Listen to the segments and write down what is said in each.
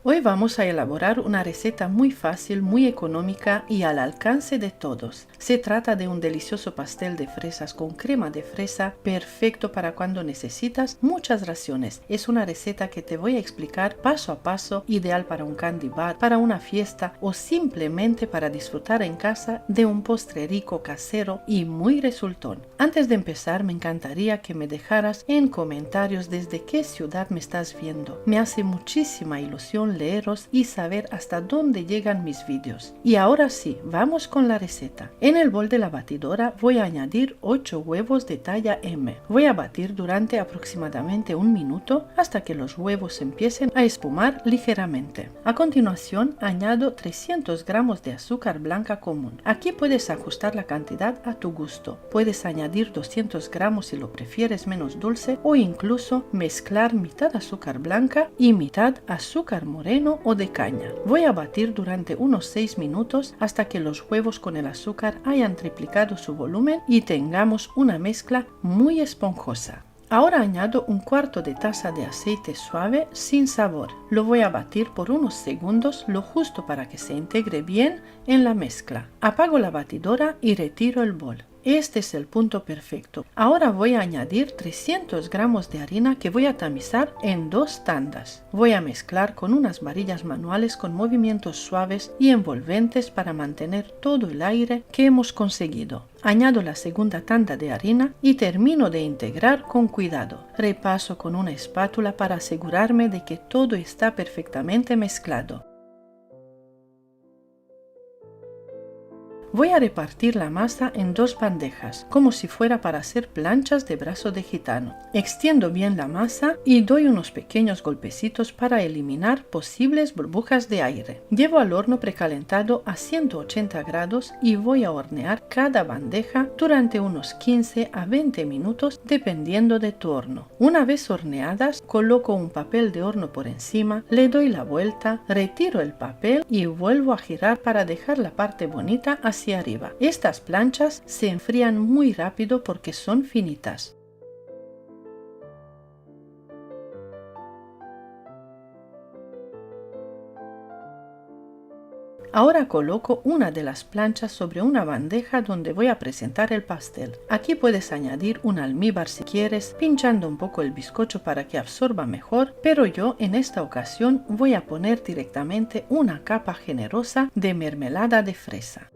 Hoy vamos a elaborar una receta muy fácil, muy económica y al alcance de todos. Se trata de un delicioso pastel de fresas con crema de fresa, perfecto para cuando necesitas muchas raciones. Es una receta que te voy a explicar paso a paso, ideal para un candy bar, para una fiesta o simplemente para disfrutar en casa de un postre rico casero y muy resultón. Antes de empezar, me encantaría que me dejaras en comentarios desde qué ciudad me estás viendo. Me hace muchísima ilusión leeros y saber hasta dónde llegan mis vídeos. Y ahora sí, vamos con la receta. En el bol de la batidora voy a añadir 8 huevos de talla M. Voy a batir durante aproximadamente un minuto hasta que los huevos empiecen a espumar ligeramente. A continuación añado 300 gramos de azúcar blanca común. Aquí puedes ajustar la cantidad a tu gusto. Puedes añadir 200 gramos si lo prefieres menos dulce o incluso mezclar mitad azúcar blanca y mitad azúcar moreno o de caña. Voy a batir durante unos 6 minutos hasta que los huevos con el azúcar hayan triplicado su volumen y tengamos una mezcla muy esponjosa. Ahora añado un cuarto de taza de aceite suave sin sabor. Lo voy a batir por unos segundos, lo justo para que se integre bien en la mezcla. Apago la batidora y retiro el bol. Este es el punto perfecto. Ahora voy a añadir 300 gramos de harina que voy a tamizar en 2 tandas. Voy a mezclar con unas varillas manuales con movimientos suaves y envolventes para mantener todo el aire que hemos conseguido. Añado la segunda tanda de harina y termino de integrar con cuidado. Repaso con una espátula para asegurarme de que todo está perfectamente mezclado. Voy a repartir la masa en 2 bandejas, como si fuera para hacer planchas de brazo de gitano. Extiendo bien la masa y doy unos pequeños golpecitos para eliminar posibles burbujas de aire. Llevo al horno precalentado a 180 grados y voy a hornear cada bandeja durante unos 15 a 20 minutos dependiendo de tu horno. Una vez horneadas, coloco un papel de horno por encima, le doy la vuelta, retiro el papel y vuelvo a girar para dejar la parte bonita hacia arriba. Estas planchas se enfrían muy rápido porque son finitas. Ahora coloco una de las planchas sobre una bandeja donde voy a presentar el pastel. Aquí puedes añadir un almíbar si quieres, pinchando un poco el bizcocho para que absorba mejor, pero yo en esta ocasión voy a poner directamente una capa generosa de mermelada de fresa.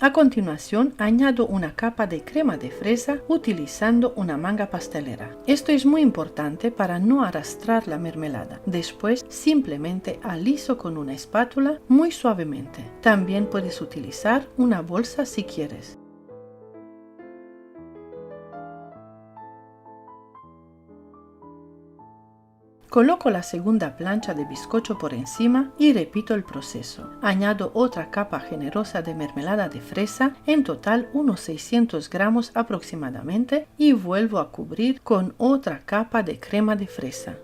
A continuación añado una capa de crema de fresa utilizando una manga pastelera. Esto es muy importante para no arrastrar la mermelada. Después simplemente aliso con una espátula muy suavemente. También puedes utilizar una bolsa si quieres. Coloco la segunda plancha de bizcocho por encima y repito el proceso. Añado otra capa generosa de mermelada de fresa, en total unos 600 gramos aproximadamente, y vuelvo a cubrir con otra capa de crema de fresa.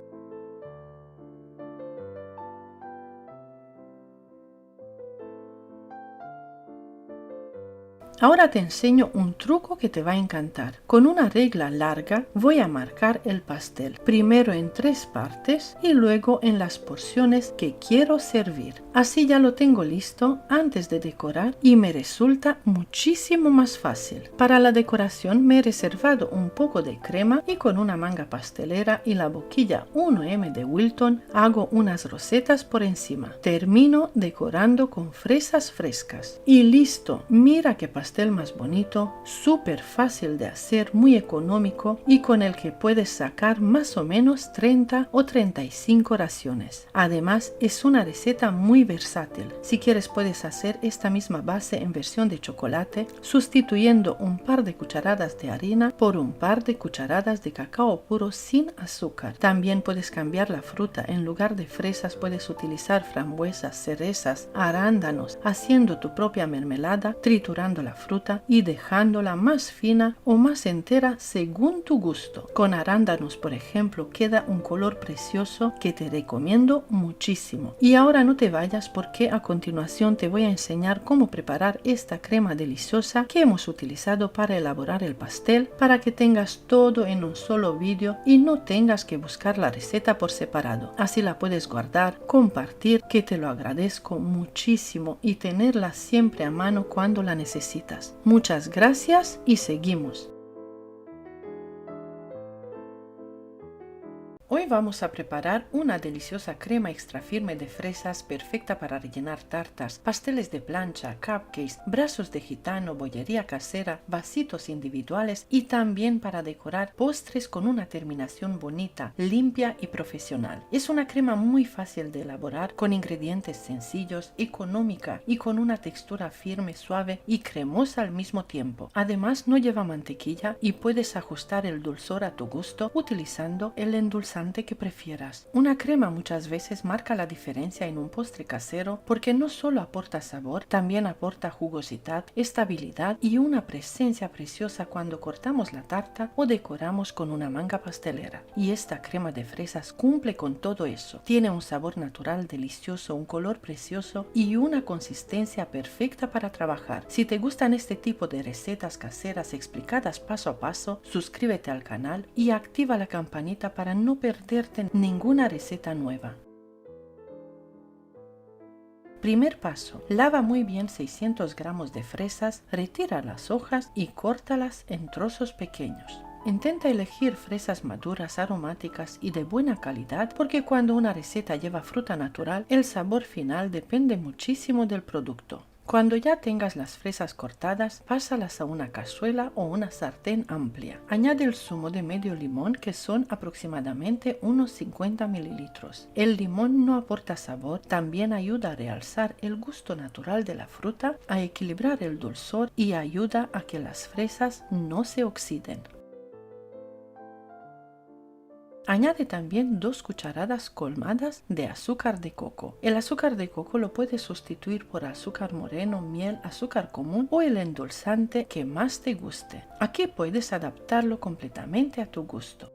Ahora te enseño un truco que te va a encantar. Con una regla larga voy a marcar el pastel, primero en 3 partes y luego en las porciones que quiero servir. Así ya lo tengo listo antes de decorar y me resulta muchísimo más fácil. Para la decoración me he reservado un poco de crema y con una manga pastelera y la boquilla 1M de Wilton hago unas rosetas por encima. Termino decorando con fresas frescas. Y listo, mira qué pastel más bonito, súper fácil de hacer, muy económico y con el que puedes sacar más o menos 30 o 35 raciones. Además es una receta muy versátil. Si quieres puedes hacer esta misma base en versión de chocolate, sustituyendo un par de cucharadas de harina por un par de cucharadas de cacao puro sin azúcar. También puedes cambiar la fruta, en lugar de fresas puedes utilizar frambuesas, cerezas, arándanos, haciendo tu propia mermelada, triturando la fruta y dejándola más fina o más entera según tu gusto. Con arándanos, por ejemplo, queda un color precioso que te recomiendo muchísimo. Y ahora no te vayas porque a continuación te voy a enseñar cómo preparar esta crema deliciosa que hemos utilizado para elaborar el pastel, para que tengas todo en un solo vídeo y no tengas que buscar la receta por separado. Así la puedes guardar, compartir, que te lo agradezco muchísimo, y tenerla siempre a mano cuando la necesitas. Muchas gracias y seguimos. Hoy vamos a preparar una deliciosa crema extra firme de fresas perfecta para rellenar tartas, pasteles de plancha, cupcakes, brazos de gitano, bollería casera, vasitos individuales y también para decorar postres con una terminación bonita, limpia y profesional. Es una crema muy fácil de elaborar, con ingredientes sencillos, económica y con una textura firme, suave y cremosa al mismo tiempo. Además, no lleva mantequilla y puedes ajustar el dulzor a tu gusto utilizando el endulzante que prefieras. Una crema muchas veces marca la diferencia en un postre casero porque no solo aporta sabor, también aporta jugosidad, estabilidad y una presencia preciosa cuando cortamos la tarta o decoramos con una manga pastelera. Y esta crema de fresas cumple con todo eso. Tiene un sabor natural delicioso, un color precioso y una consistencia perfecta para trabajar. Si te gustan este tipo de recetas caseras explicadas paso a paso, suscríbete al canal y activa la campanita para no perderte ninguna receta nueva. Primer paso: lava muy bien 600 gramos de fresas, retira las hojas y córtalas en trozos pequeños. Intenta elegir fresas maduras, aromáticas y de buena calidad, porque cuando una receta lleva fruta natural, el sabor final depende muchísimo del producto. Cuando ya tengas las fresas cortadas, pásalas a una cazuela o una sartén amplia. Añade el zumo de medio limón, que son aproximadamente unos 50 mililitros. El limón no aporta sabor, también ayuda a realzar el gusto natural de la fruta, a equilibrar el dulzor y ayuda a que las fresas no se oxiden. Añade también 2 cucharadas colmadas de azúcar de coco. El azúcar de coco lo puedes sustituir por azúcar moreno, miel, azúcar común o el endulzante que más te guste. Aquí puedes adaptarlo completamente a tu gusto.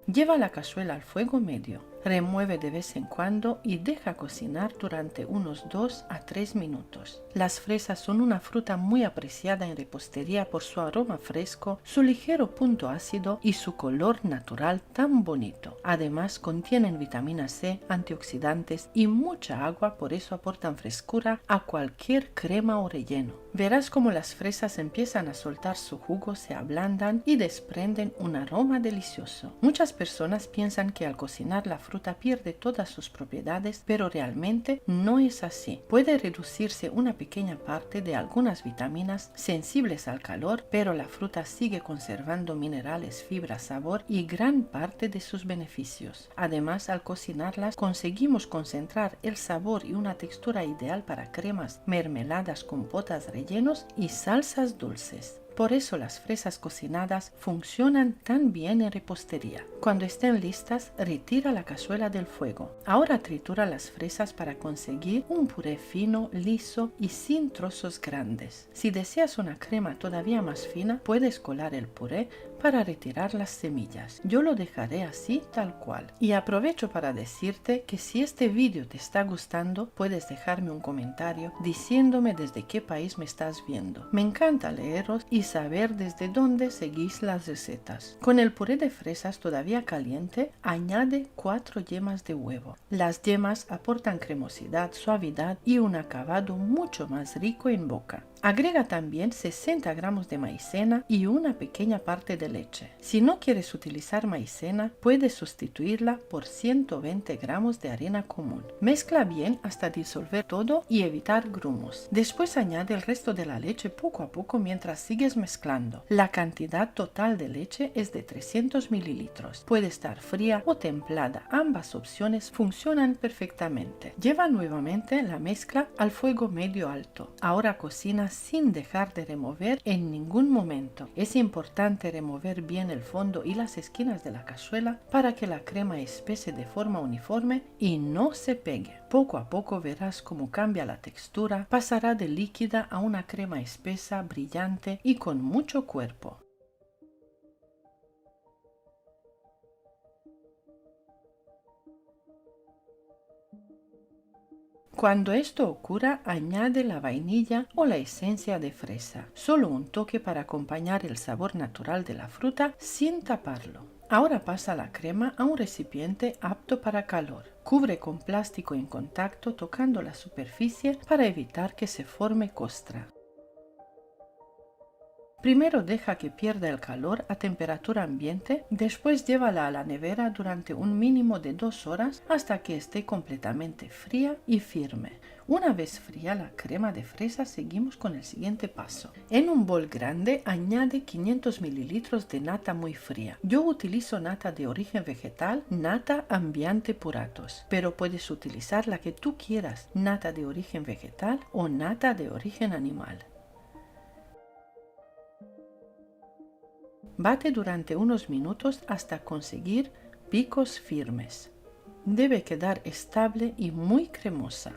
Lleva la cazuela al fuego medio. Remueve de vez en cuando y deja cocinar durante unos 2 a 3 minutos. Las fresas son una fruta muy apreciada en repostería por su aroma fresco, su ligero punto ácido y su color natural tan bonito. Además, contienen vitamina C, antioxidantes y mucha agua, por eso aportan frescura a cualquier crema o relleno. Verás cómo las fresas empiezan a soltar su jugo, se ablandan y desprenden un aroma delicioso. Muchas personas piensan que al cocinar la fruta pierde todas sus propiedades, pero realmente no es así. Puede reducirse una pequeña parte de algunas vitaminas sensibles al calor, pero la fruta sigue conservando minerales, fibra, sabor y gran parte de sus beneficios. Además, al cocinarlas conseguimos concentrar el sabor y una textura ideal para cremas, mermeladas, compotas, rellenos y salsas dulces. Por eso las fresas cocinadas funcionan tan bien en repostería. Cuando estén listas, retira la cazuela del fuego. Ahora tritura las fresas para conseguir un puré fino, liso y sin trozos grandes. Si deseas una crema todavía más fina, puedes colar el puré para retirar las semillas. Yo lo dejaré así tal cual. Y aprovecho para decirte que si este vídeo te está gustando, puedes dejarme un comentario diciéndome desde qué país me estás viendo. Me encanta leeros y saber desde dónde seguís las recetas. Con el puré de fresas todavía caliente, añade 4 yemas de huevo. Las yemas aportan cremosidad, suavidad y un acabado mucho más rico en boca. Agrega también 60 gramos de maicena y una pequeña parte de leche. Si no quieres utilizar maicena, puedes sustituirla por 120 gramos de harina común. Mezcla bien hasta disolver todo y evitar grumos. Después añade el resto de la leche poco a poco mientras sigues mezclando. La cantidad total de leche es de 300 mililitros. Puede estar fría o templada. Ambas opciones funcionan perfectamente. Lleva nuevamente la mezcla al fuego medio alto. Ahora cocina sin dejar de remover en ningún momento. Es importante remover bien el fondo y las esquinas de la cazuela para que la crema espese de forma uniforme y no se pegue. Poco a poco verás cómo cambia la textura, pasará de líquida a una crema espesa, brillante y con mucho cuerpo. Cuando esto ocurra, añade la vainilla o la esencia de fresa, solo un toque para acompañar el sabor natural de la fruta sin taparlo. Ahora pasa la crema a un recipiente apto para calor. Cubre con plástico en contacto tocando la superficie para evitar que se forme costra. Primero deja que pierda el calor a temperatura ambiente, después llévala a la nevera durante un mínimo de 2 horas hasta que esté completamente fría y firme. Una vez fría la crema de fresa, seguimos con el siguiente paso. En un bol grande añade 500 ml de nata muy fría. Yo utilizo nata de origen vegetal, nata Ambiente Puratos, pero puedes utilizar la que tú quieras, nata de origen vegetal o nata de origen animal. Bate durante unos minutos hasta conseguir picos firmes. Debe quedar estable y muy cremosa.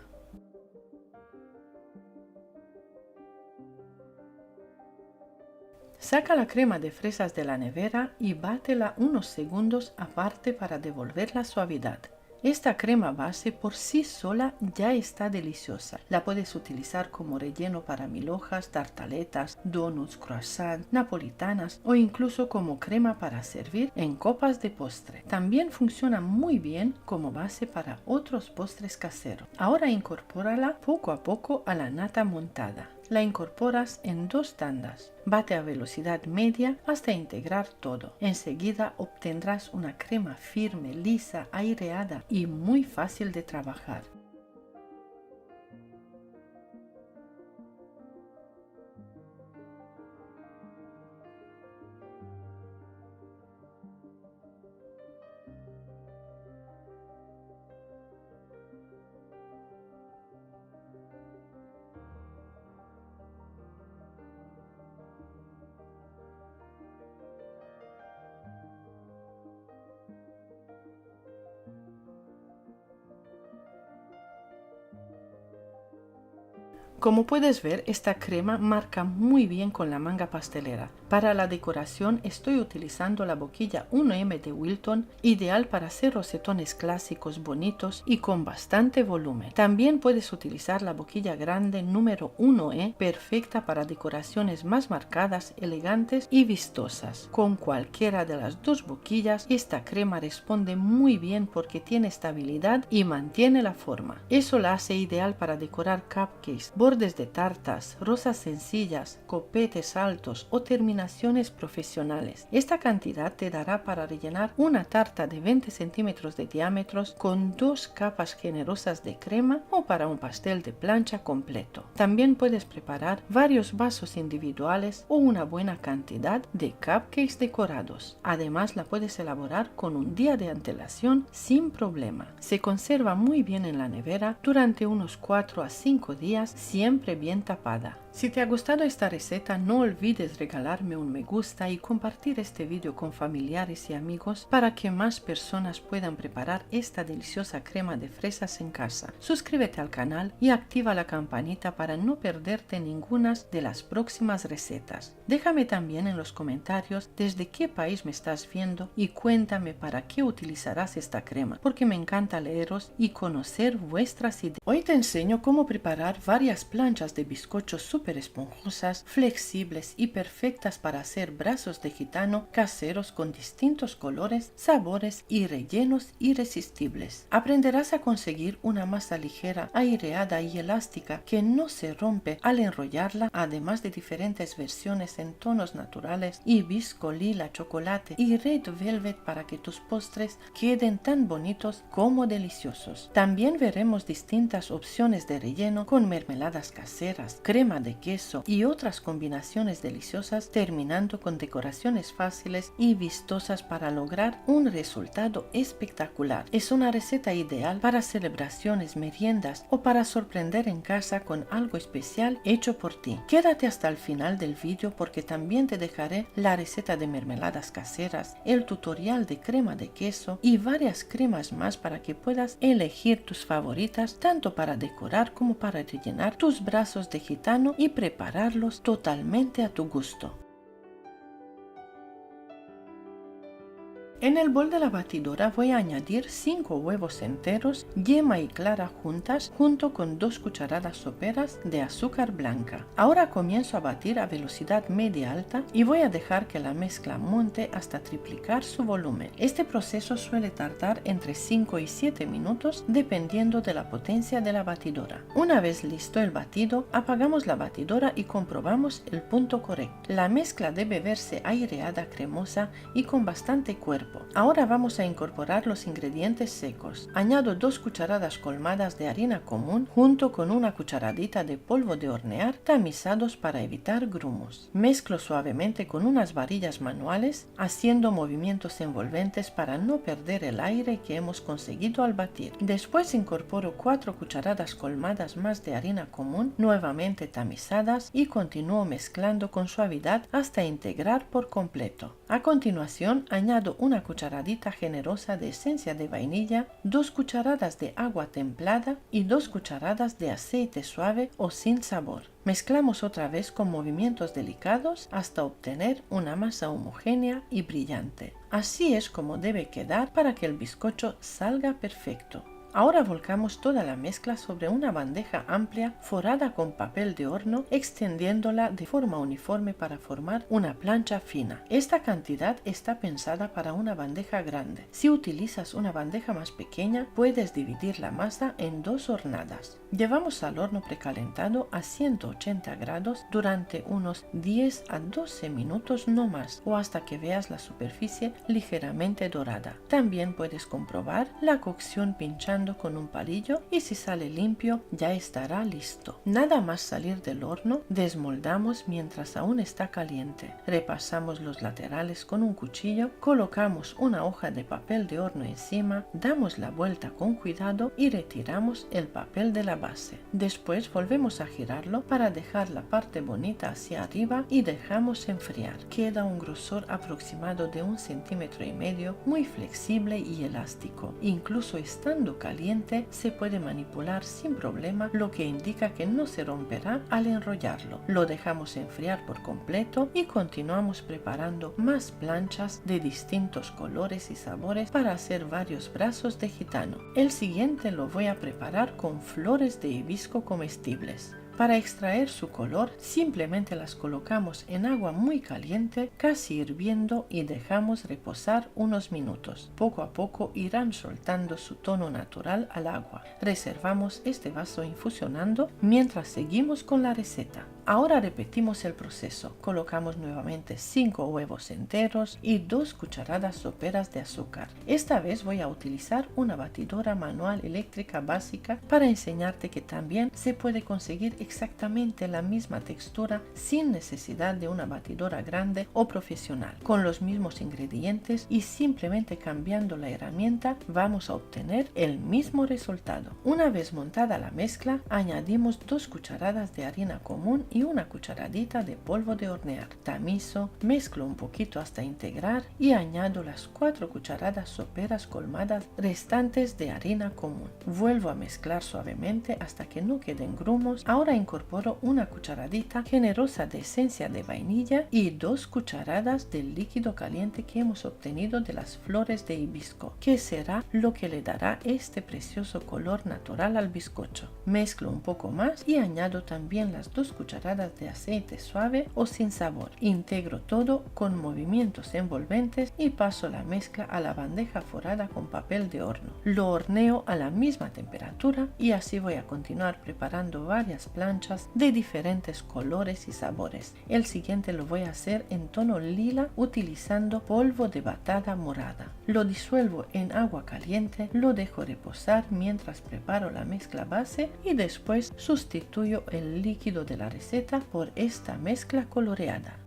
Saca la crema de fresas de la nevera y bátela unos segundos aparte para devolver la suavidad. Esta crema base por sí sola ya está deliciosa. La puedes utilizar como relleno para mil hojas, tartaletas, donuts, croissants, napolitanas o incluso como crema para servir en copas de postre. También funciona muy bien como base para otros postres caseros. Ahora incorpórala poco a poco a la nata montada. La incorporas en 2 tandas. Bate a velocidad media hasta integrar todo. Enseguida obtendrás una crema firme, lisa, aireada y muy fácil de trabajar. Como puedes ver, esta crema marca muy bien con la manga pastelera. Para la decoración estoy utilizando la boquilla 1M de Wilton, ideal para hacer rosetones clásicos bonitos y con bastante volumen. También puedes utilizar la boquilla grande número 1E, perfecta para decoraciones más marcadas, elegantes y vistosas. Con cualquiera de las 2 boquillas, esta crema responde muy bien porque tiene estabilidad y mantiene la forma. Eso la hace ideal para decorar cupcakes, bordes de tartas, rosas sencillas, copetes altos o terminaciones profesionales. Esta cantidad te dará para rellenar una tarta de 20 centímetros de diámetro con 2 capas generosas de crema o para un pastel de plancha completo. También puedes preparar varios vasos individuales o una buena cantidad de cupcakes decorados. Además, la puedes elaborar con un día de antelación sin problema. Se conserva muy bien en la nevera durante unos 4 a 5 días, siempre bien tapada. Si te ha gustado esta receta, no olvides regalarme un me gusta y compartir este video con familiares y amigos para que más personas puedan preparar esta deliciosa crema de fresas en casa. Suscríbete al canal y activa la campanita para no perderte ninguna de las próximas recetas. Déjame también en los comentarios desde qué país me estás viendo y cuéntame para qué utilizarás esta crema, porque me encanta leeros y conocer vuestras ideas. Hoy te enseño cómo preparar varias planchas de bizcochos súper esponjosas, flexibles y perfectas para hacer brazos de gitano caseros con distintos colores, sabores y rellenos irresistibles. Aprenderás a conseguir una masa ligera, aireada y elástica que no se rompe al enrollarla, además de diferentes versiones en tonos naturales y visco, lila, chocolate y red velvet para que tus postres queden tan bonitos como deliciosos. También veremos distintas opciones de relleno con mermeladas caseras, crema de queso y otras combinaciones deliciosas, terminando con decoraciones fáciles y vistosas para lograr un resultado espectacular. Es una receta ideal para celebraciones, meriendas o para sorprender en casa con algo especial hecho por ti. Quédate hasta el final del vídeo porque también te dejaré la receta de mermeladas caseras, el tutorial de crema de queso y varias cremas más para que puedas elegir tus favoritas tanto para decorar como para rellenar tus brazos de gitano y prepararlos totalmente a tu gusto. En el bol de la batidora voy a añadir 5 huevos enteros, yema y clara juntas, junto con 2 cucharadas soperas de azúcar blanca. Ahora comienzo a batir a velocidad media alta y voy a dejar que la mezcla monte hasta triplicar su volumen. Este proceso suele tardar entre 5 y 7 minutos dependiendo de la potencia de la batidora. Una vez listo el batido, apagamos la batidora y comprobamos el punto correcto. La mezcla debe verse aireada, cremosa y con bastante cuerpo. Ahora vamos a incorporar los ingredientes secos. Añado 2 cucharadas colmadas de harina común junto con una cucharadita de polvo de hornear tamizados para evitar grumos. Mezclo suavemente con unas varillas manuales, haciendo movimientos envolventes para no perder el aire que hemos conseguido al batir. Después incorporo 4 cucharadas colmadas más de harina común, nuevamente tamizadas, y continúo mezclando con suavidad hasta integrar por completo. A continuación añado una cucharadita generosa de esencia de vainilla, 2 cucharadas de agua templada y 2 cucharadas de aceite suave o sin sabor. Mezclamos otra vez con movimientos delicados hasta obtener una masa homogénea y brillante. Así es como debe quedar para que el bizcocho salga perfecto. Ahora volcamos toda la mezcla sobre una bandeja amplia forrada con papel de horno, extendiéndola de forma uniforme para formar una plancha fina. Esta cantidad está pensada para una bandeja grande. Si utilizas una bandeja más pequeña, puedes dividir la masa en 2 hornadas. Llevamos al horno precalentado a 180 grados durante unos 10 a 12 minutos no más, o hasta que veas la superficie ligeramente dorada. También puedes comprobar la cocción pinchando con un palillo y si sale limpio ya estará listo. Nada más salir del horno, desmoldamos mientras aún está caliente. Repasamos los laterales con un cuchillo, colocamos una hoja de papel de horno encima, damos la vuelta con cuidado y retiramos el papel de la base. Después volvemos a girarlo para dejar la parte bonita hacia arriba y dejamos enfriar. Queda un grosor aproximado de 1,5 centímetros, muy flexible y elástico. Incluso estando caliente se puede manipular sin problema, lo que indica que no se romperá al enrollarlo. Lo dejamos enfriar por completo y continuamos preparando más planchas de distintos colores y sabores para hacer varios brazos de gitano. El siguiente lo voy a preparar con flores de hibisco comestibles. Para extraer su color, simplemente las colocamos en agua muy caliente, casi hirviendo, y dejamos reposar unos minutos. Poco a poco irán soltando su tono natural al agua. Reservamos este vaso infusionando mientras seguimos con la receta. Ahora repetimos el proceso. Colocamos nuevamente 5 huevos enteros y 2 cucharadas soperas de azúcar. Esta vez voy a utilizar una batidora manual eléctrica básica para enseñarte que también se puede conseguir exactamente la misma textura sin necesidad de una batidora grande o profesional. Con los mismos ingredientes y simplemente cambiando la herramienta vamos a obtener el mismo resultado. Una vez montada la mezcla, añadimos 2 cucharadas de harina común y una cucharadita de polvo de hornear. Tamizo, mezclo un poquito hasta integrar y añado las 4 cucharadas soperas colmadas restantes de harina común. Vuelvo a mezclar suavemente hasta que no queden grumos. Ahora incorporo una cucharadita generosa de esencia de vainilla y 2 cucharadas del líquido caliente que hemos obtenido de las flores de hibisco, que será lo que le dará este precioso color natural al bizcocho. Mezclo un poco más y añado también las 2 cucharadas de aceite suave o sin sabor. Integro todo con movimientos envolventes y paso la mezcla a la bandeja forrada con papel de horno. Lo horneo a la misma temperatura y así voy a continuar preparando varias planchas de diferentes colores y sabores. El siguiente lo voy a hacer en tono lila utilizando polvo de batata morada. Lo disuelvo en agua caliente, lo dejo reposar mientras preparo la mezcla base y después sustituyo el líquido de la receta receta por esta mezcla coloreada.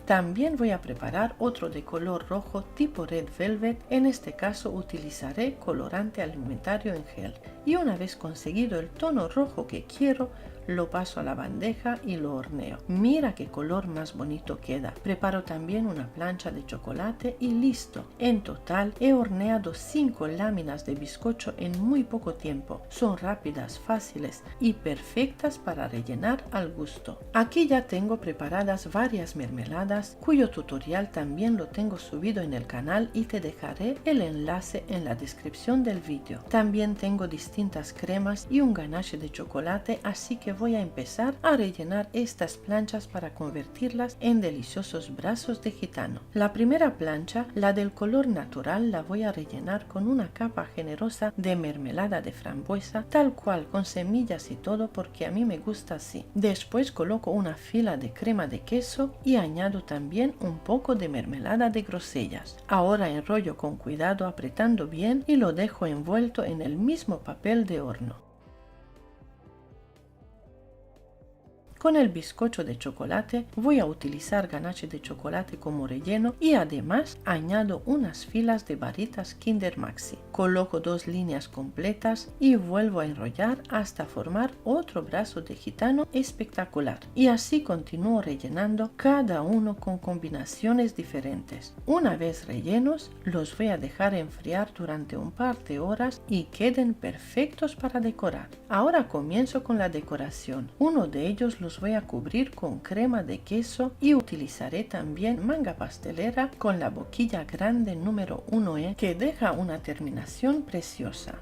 También voy a preparar otro de color rojo tipo Red Velvet, en este caso utilizaré colorante alimentario en gel. Y una vez conseguido el tono rojo que quiero, lo paso a la bandeja y lo horneo. Mira qué color más bonito queda. Preparo también una plancha de chocolate y listo. En total he horneado 5 láminas de bizcocho en muy poco tiempo. Son rápidas, fáciles y perfectas para rellenar al gusto. Aquí ya tengo preparadas varias mermeladas, cuyo tutorial también lo tengo subido en el canal y te dejaré el enlace en la descripción del vídeo. También tengo distintas cremas y un ganache de chocolate, así que voy a empezar a rellenar estas planchas para convertirlas en deliciosos brazos de gitano. La primera plancha, la del color natural, la voy a rellenar con una capa generosa de mermelada de frambuesa, tal cual, con semillas y todo, porque a mí me gusta así. Después coloco una fila de crema de queso y añado también un poco de mermelada de grosellas. Ahora enrollo con cuidado apretando bien y lo dejo envuelto en el mismo papel de horno. Con el bizcocho de chocolate voy a utilizar ganache de chocolate como relleno y además añado unas filas de barritas Kinder Maxi. Coloco 2 líneas completas y vuelvo a enrollar hasta formar otro brazo de gitano espectacular. Y así continúo rellenando cada uno con combinaciones diferentes. Una vez rellenos, los voy a dejar enfriar durante un par de horas y queden perfectos para decorar. Ahora comienzo con la decoración. Uno de ellos los voy a cubrir con crema de queso y utilizaré también manga pastelera con la boquilla grande número 1E que deja una terminación preciosa.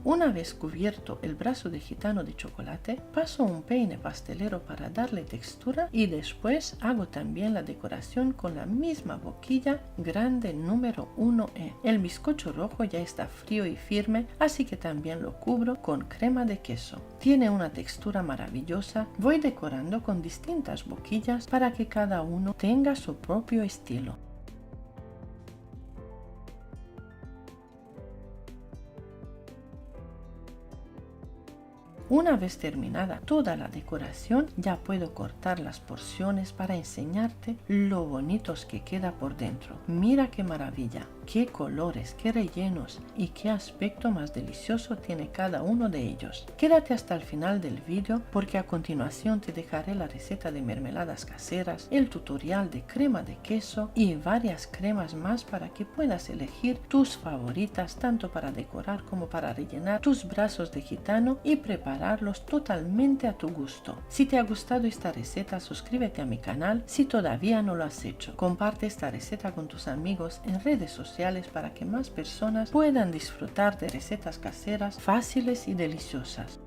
Una vez cubierto el brazo de gitano de chocolate, paso un peine pastelero para darle textura y después hago también la decoración con la misma boquilla grande número 1E. El bizcocho rojo ya está frío y firme, así que también lo cubro con crema de queso. Tiene una textura maravillosa. Voy decorando con distintas boquillas para que cada uno tenga su propio estilo. Una vez terminada toda la decoración, ya puedo cortar las porciones para enseñarte lo bonitos que queda por dentro. Mira qué maravilla, qué colores, qué rellenos y qué aspecto más delicioso tiene cada uno de ellos. Quédate hasta el final del vídeo porque a continuación te dejaré la receta de mermeladas caseras, el tutorial de crema de queso y varias cremas más para que puedas elegir tus favoritas tanto para decorar como para rellenar tus brazos de gitano y prepararlos totalmente a tu gusto. Si te ha gustado esta receta, suscríbete a mi canal si todavía no lo has hecho. Comparte esta receta con tus amigos en redes sociales para que más personas puedan disfrutar de recetas caseras fáciles y deliciosas.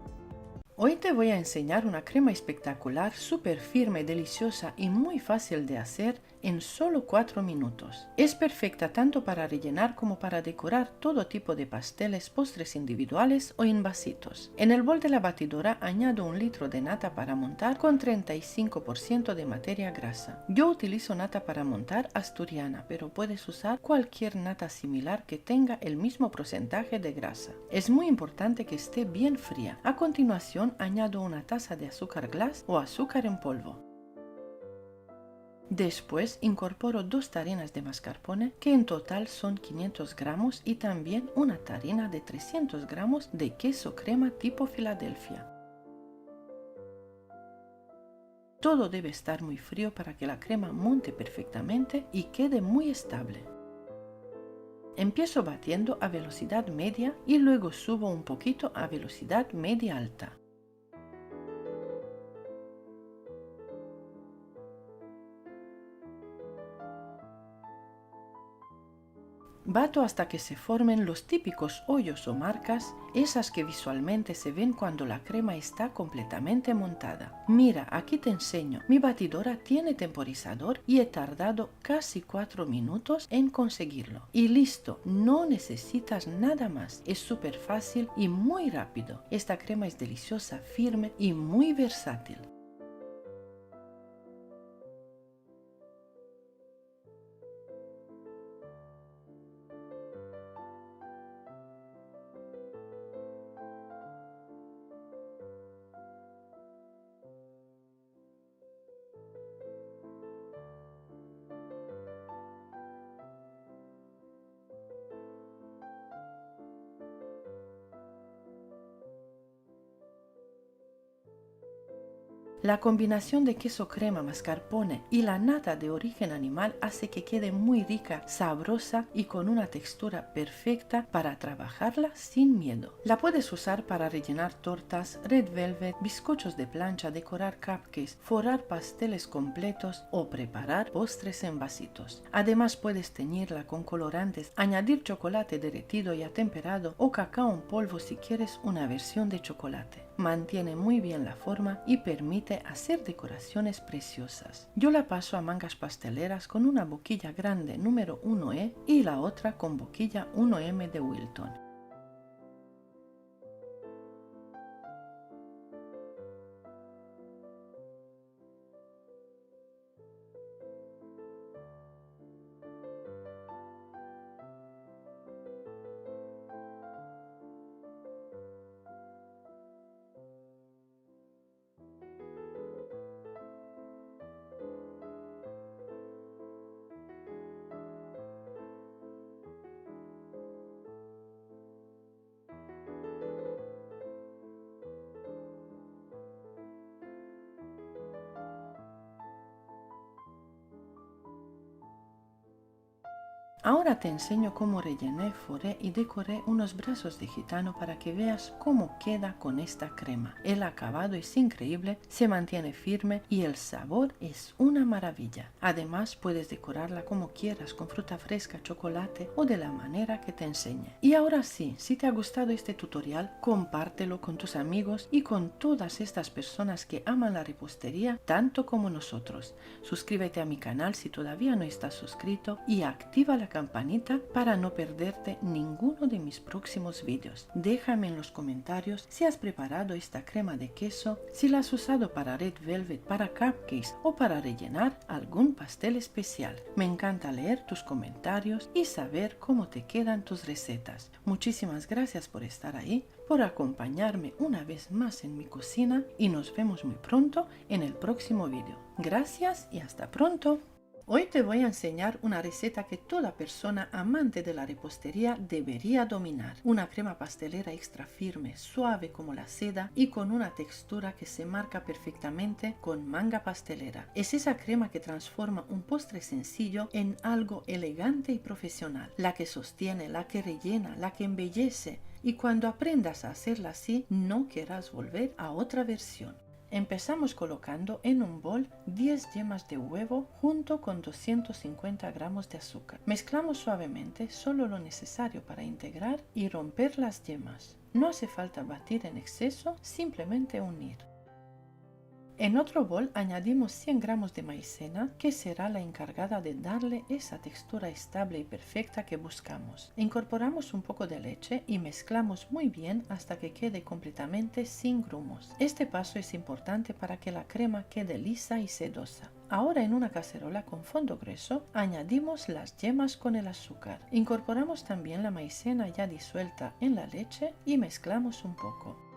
Hoy te voy a enseñar una crema espectacular, súper firme, deliciosa y muy fácil de hacer en solo 4 minutos. Es perfecta tanto para rellenar como para decorar todo tipo de pasteles, postres individuales o en vasitos. En el bol de la batidora añado 1 litro de nata para montar con 35% de materia grasa. Yo utilizo nata para montar asturiana, pero puedes usar cualquier nata similar que tenga el mismo porcentaje de grasa. Es muy importante que esté bien fría. A continuación añado 1 taza de azúcar glass o azúcar en polvo. Después incorporo 2 tarinas de mascarpone, que en total son 500 gramos, y también una tarina de 300 gramos de queso crema tipo Filadelfia. Todo debe estar muy frío para que la crema monte perfectamente y quede muy estable. Empiezo batiendo a velocidad media y luego subo un poquito a velocidad media alta. Bato hasta que se formen los típicos hoyos o marcas, esas que visualmente se ven cuando la crema está completamente montada. Mira, aquí te enseño. Mi batidora tiene temporizador y he tardado casi 4 minutos en conseguirlo. Y listo, no necesitas nada más. Es súper fácil y muy rápido. Esta crema es deliciosa, firme y muy versátil. La combinación de queso crema mascarpone y la nata de origen animal hace que quede muy rica, sabrosa y con una textura perfecta para trabajarla sin miedo. La puedes usar para rellenar tortas, red velvet, bizcochos de plancha, decorar cupcakes, forrar pasteles completos o preparar postres en vasitos. Además puedes teñirla con colorantes, añadir chocolate derretido y atemperado o cacao en polvo si quieres una versión de chocolate. Mantiene muy bien la forma y permite hacer decoraciones preciosas. Yo la paso a mangas pasteleras con una boquilla grande número 1E y la otra con boquilla 1M de Wilton. Ahora te enseño cómo rellené, forré y decoré unos brazos de gitano para que veas cómo queda con esta crema. El acabado es increíble, se mantiene firme y el sabor es una maravilla. Además puedes decorarla como quieras, con fruta fresca, chocolate o de la manera que te enseñe. Y ahora sí, si te ha gustado este tutorial, compártelo con tus amigos y con todas estas personas que aman la repostería tanto como nosotros. Suscríbete a mi canal si todavía no estás suscrito y activa la campanita para no perderte ninguno de mis próximos vídeos. Déjame en los comentarios si has preparado esta crema de queso, si la has usado para red velvet, para cupcakes o para rellenar algún pastel especial. Me encanta leer tus comentarios y saber cómo te quedan tus recetas. Muchísimas gracias por estar ahí, por acompañarme una vez más en mi cocina y nos vemos muy pronto en el próximo vídeo. Gracias y hasta pronto. Hoy te voy a enseñar una receta que toda persona amante de la repostería debería dominar. Una crema pastelera extra firme, suave como la seda y con una textura que se marca perfectamente con manga pastelera. Es esa crema que transforma un postre sencillo en algo elegante y profesional. La que sostiene, la que rellena, la que embellece. Y cuando aprendas a hacerla así, no querrás volver a otra versión. Empezamos colocando en un bol 10 yemas de huevo junto con 250 gramos de azúcar. Mezclamos suavemente solo lo necesario para integrar y romper las yemas. No hace falta batir en exceso, simplemente unir. En otro bol añadimos 100 gramos de maicena, que será la encargada de darle esa textura estable y perfecta que buscamos. Incorporamos un poco de leche y mezclamos muy bien hasta que quede completamente sin grumos. Este paso es importante para que la crema quede lisa y sedosa. Ahora en una cacerola con fondo grueso añadimos las yemas con el azúcar. Incorporamos también la maicena ya disuelta en la leche y mezclamos un poco.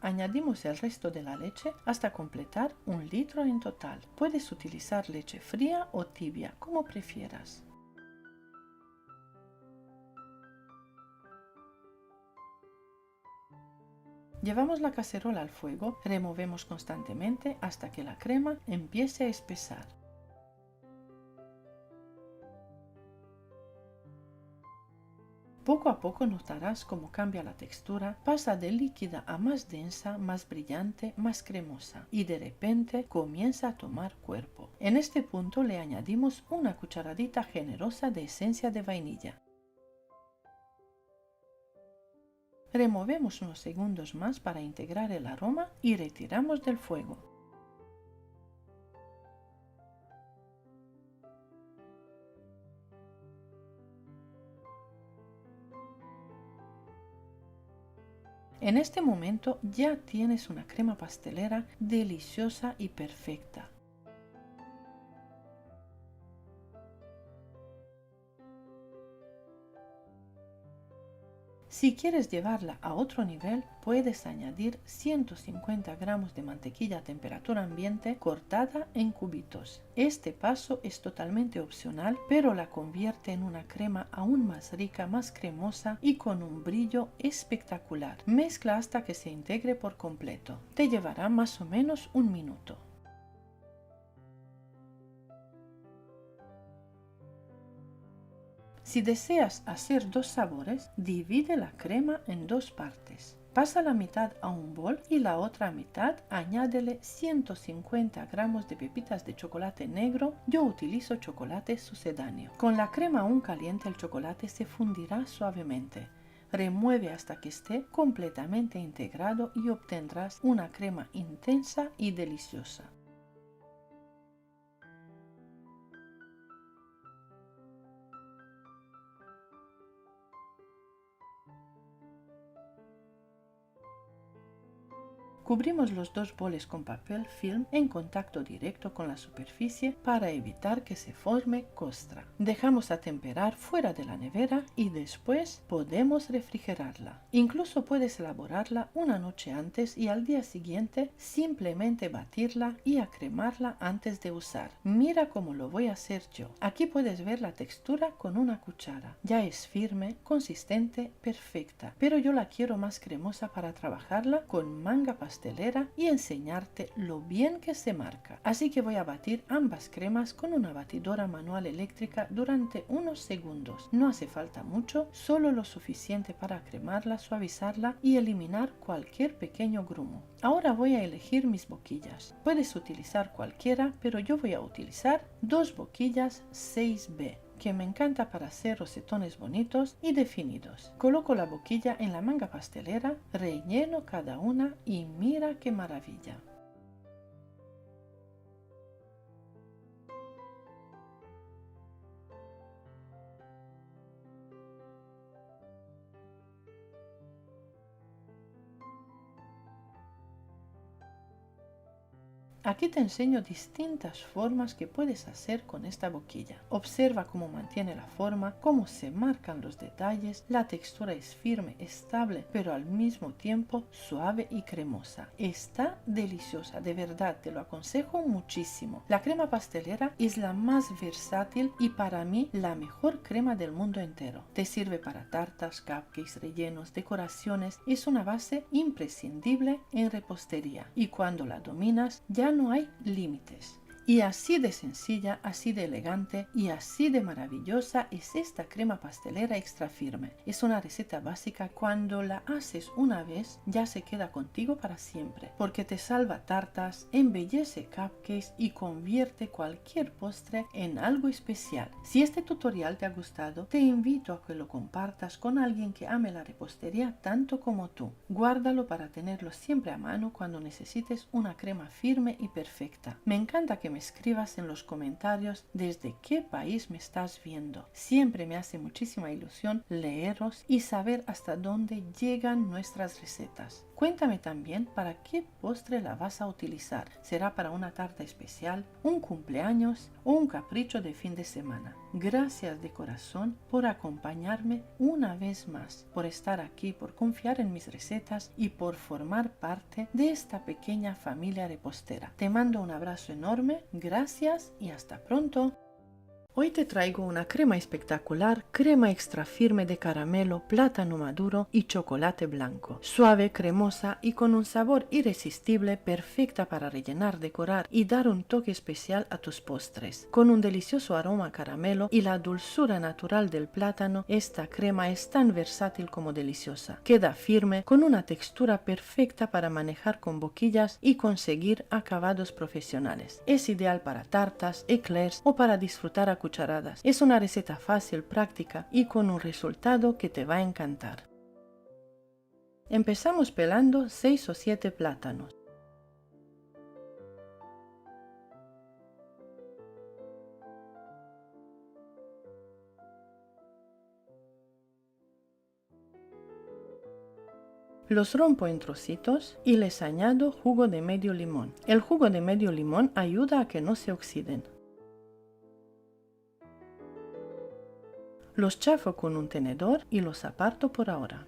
Añadimos el resto de la leche hasta completar 1 litro en total. Puedes utilizar leche fría o tibia, como prefieras. Llevamos la cacerola al fuego, removemos constantemente hasta que la crema empiece a espesar. Poco a poco notarás cómo cambia la textura, pasa de líquida a más densa, más brillante, más cremosa y de repente comienza a tomar cuerpo. En este punto le añadimos una cucharadita generosa de esencia de vainilla. Removemos unos segundos más para integrar el aroma y retiramos del fuego. En este momento ya tienes una crema pastelera deliciosa y perfecta. Si quieres llevarla a otro nivel, puedes añadir 150 gramos de mantequilla a temperatura ambiente cortada en cubitos. Este paso es totalmente opcional, pero la convierte en una crema aún más rica, más cremosa y con un brillo espectacular. Mezcla hasta que se integre por completo. Te llevará más o menos un minuto. Si deseas hacer dos sabores, divide la crema en dos partes. Pasa la mitad a un bol y la otra mitad añádele 150 gramos de pepitas de chocolate negro. Yo utilizo chocolate sucedáneo. Con la crema aún caliente el chocolate se fundirá suavemente. Remueve hasta que esté completamente integrado y obtendrás una crema intensa y deliciosa. Cubrimos los dos boles con papel film en contacto directo con la superficie para evitar que se forme costra. Dejamos atemperar fuera de la nevera y después podemos refrigerarla. Incluso puedes elaborarla una noche antes y al día siguiente simplemente batirla y acremarla antes de usar. Mira cómo lo voy a hacer yo. Aquí puedes ver la textura con una cuchara. Ya es firme, consistente, perfecta, pero yo la quiero más cremosa para trabajarla con manga pastelera y enseñarte lo bien que se marca. Así que voy a batir ambas cremas con una batidora manual eléctrica durante unos segundos. No hace falta mucho, solo lo suficiente para cremarla, suavizarla y eliminar cualquier pequeño grumo. Ahora voy a elegir mis boquillas. Puedes utilizar cualquiera, pero yo voy a utilizar dos boquillas 6B. Que me encanta para hacer rosetones bonitos y definidos. Coloco la boquilla en la manga pastelera, relleno cada una y mira qué maravilla. Aquí te enseño distintas formas que puedes hacer con esta boquilla. Observa cómo mantiene la forma, cómo se marcan los detalles, la textura es firme, estable, pero al mismo tiempo suave y cremosa. Está deliciosa, de verdad, te lo aconsejo muchísimo. La crema pastelera es la más versátil y para mí la mejor crema del mundo entero. Te sirve para tartas, cupcakes, rellenos, decoraciones, es una base imprescindible en repostería y cuando la dominas ya no hay límites. Y así de sencilla, así de elegante y así de maravillosa es esta crema pastelera extra firme. Es una receta básica, cuando la haces una vez ya se queda contigo para siempre, porque te salva tartas, embellece cupcakes y convierte cualquier postre en algo especial. Si este tutorial te ha gustado, te invito a que lo compartas con alguien que ame la repostería tanto como tú. Guárdalo para tenerlo siempre a mano cuando necesites una crema firme y perfecta. Me encanta que me escribas en los comentarios desde qué país me estás viendo. Siempre me hace muchísima ilusión leeros y saber hasta dónde llegan nuestras recetas. Cuéntame también para qué postre la vas a utilizar. ¿Será para una tarta especial, un cumpleaños o un capricho de fin de semana? Gracias de corazón por acompañarme una vez más, por estar aquí, por confiar en mis recetas y por formar parte de esta pequeña familia repostera. Te mando un abrazo enorme, gracias y hasta pronto. Hoy te traigo una crema espectacular, crema extra firme de caramelo, plátano maduro y chocolate blanco. Suave, cremosa y con un sabor irresistible, perfecta para rellenar, decorar y dar un toque especial a tus postres. Con un delicioso aroma a caramelo y la dulzura natural del plátano, esta crema es tan versátil como deliciosa. Queda firme, con una textura perfecta para manejar con boquillas y conseguir acabados profesionales. Es ideal para tartas, eclairs o para disfrutar a cucharadas. Es una receta fácil, práctica y con un resultado que te va a encantar. Empezamos pelando 6 o 7 plátanos. Los rompo en trocitos y les añado jugo de medio limón. El jugo de medio limón ayuda a que no se oxiden. Los chafo con un tenedor y los aparto por ahora.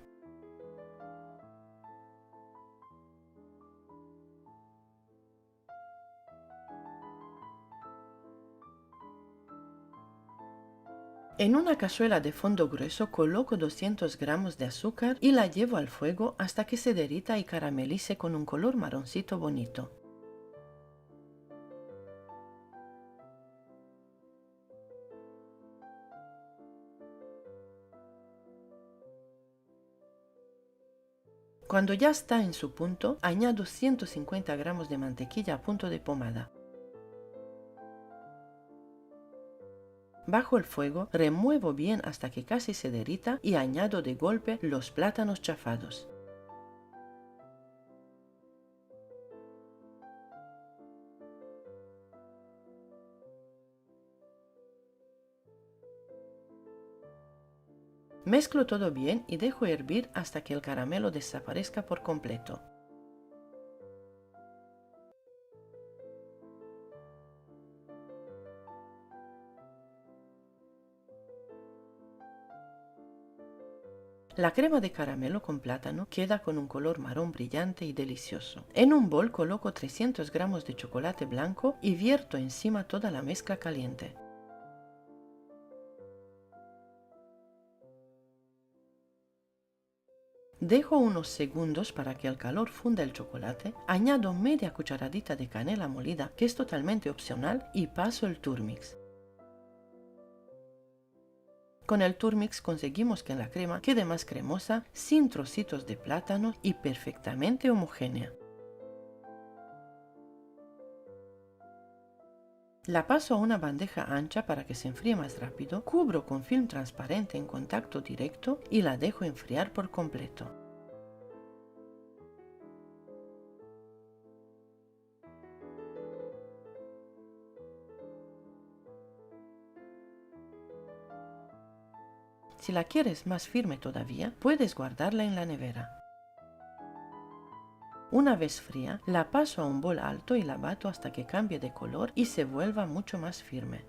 En una cazuela de fondo grueso coloco 200 gramos de azúcar y la llevo al fuego hasta que se derrita y caramelice con un color marroncito bonito. Cuando ya está en su punto, añado 150 gramos de mantequilla a punto de pomada. Bajo el fuego, remuevo bien hasta que casi se derrita y añado de golpe los plátanos chafados. Mezclo todo bien y dejo hervir hasta que el caramelo desaparezca por completo. La crema de caramelo con plátano queda con un color marrón brillante y delicioso. En un bol coloco 300 gramos de chocolate blanco y vierto encima toda la mezcla caliente. Dejo unos segundos para que el calor funda el chocolate, añado media cucharadita de canela molida, que es totalmente opcional, y paso el turmix. Con el turmix conseguimos que la crema quede más cremosa, sin trocitos de plátano y perfectamente homogénea. La paso a una bandeja ancha para que se enfríe más rápido, cubro con film transparente en contacto directo y la dejo enfriar por completo. Si la quieres más firme todavía, puedes guardarla en la nevera. Una vez fría, la paso a un bol alto y la bato hasta que cambie de color y se vuelva mucho más firme.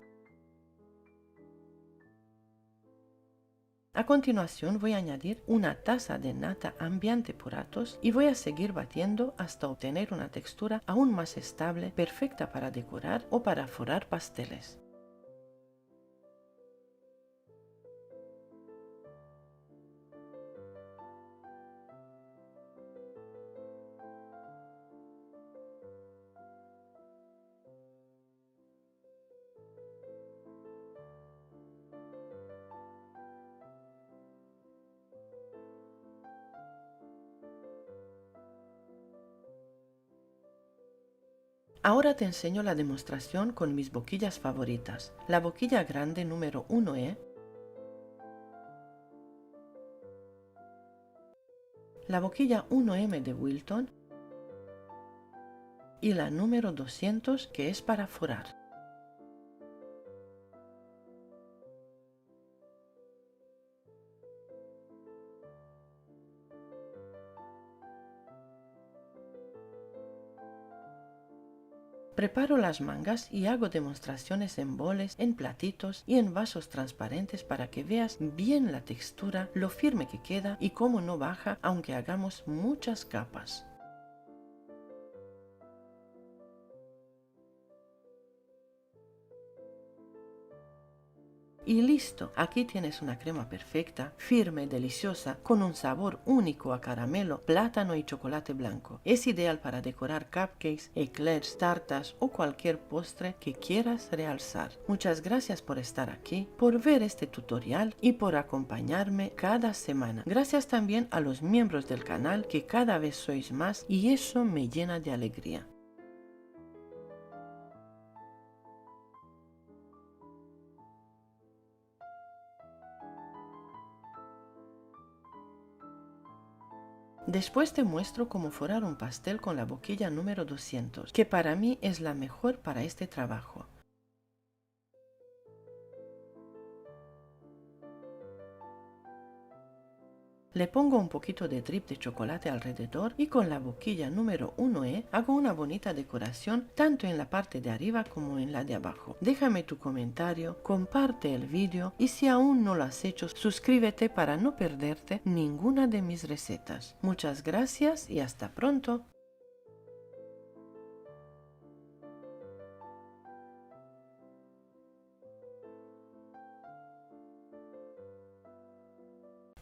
A continuación voy a añadir una taza de nata Ambiente Puratos y voy a seguir batiendo hasta obtener una textura aún más estable, perfecta para decorar o para forrar pasteles. Ahora te enseño la demostración con mis boquillas favoritas. La boquilla grande número 1E, la boquilla 1M de Wilton y la número 200 que es para forrar. Preparo las mangas y hago demostraciones en boles, en platitos y en vasos transparentes para que veas bien la textura, lo firme que queda y cómo no baja aunque hagamos muchas capas. Y listo, aquí tienes una crema perfecta, firme, deliciosa, con un sabor único a caramelo, plátano y chocolate blanco. Es ideal para decorar cupcakes, eclairs, tartas o cualquier postre que quieras realzar. Muchas gracias por estar aquí, por ver este tutorial y por acompañarme cada semana. Gracias también a los miembros del canal que cada vez sois más y eso me llena de alegría. Después te muestro cómo forrar un pastel con la boquilla número 200, que para mí es la mejor para este trabajo. Le pongo un poquito de drip de chocolate alrededor y con la boquilla número 1E hago una bonita decoración tanto en la parte de arriba como en la de abajo. Déjame tu comentario, comparte el vídeo y si aún no lo has hecho, suscríbete para no perderte ninguna de mis recetas. Muchas gracias y hasta pronto.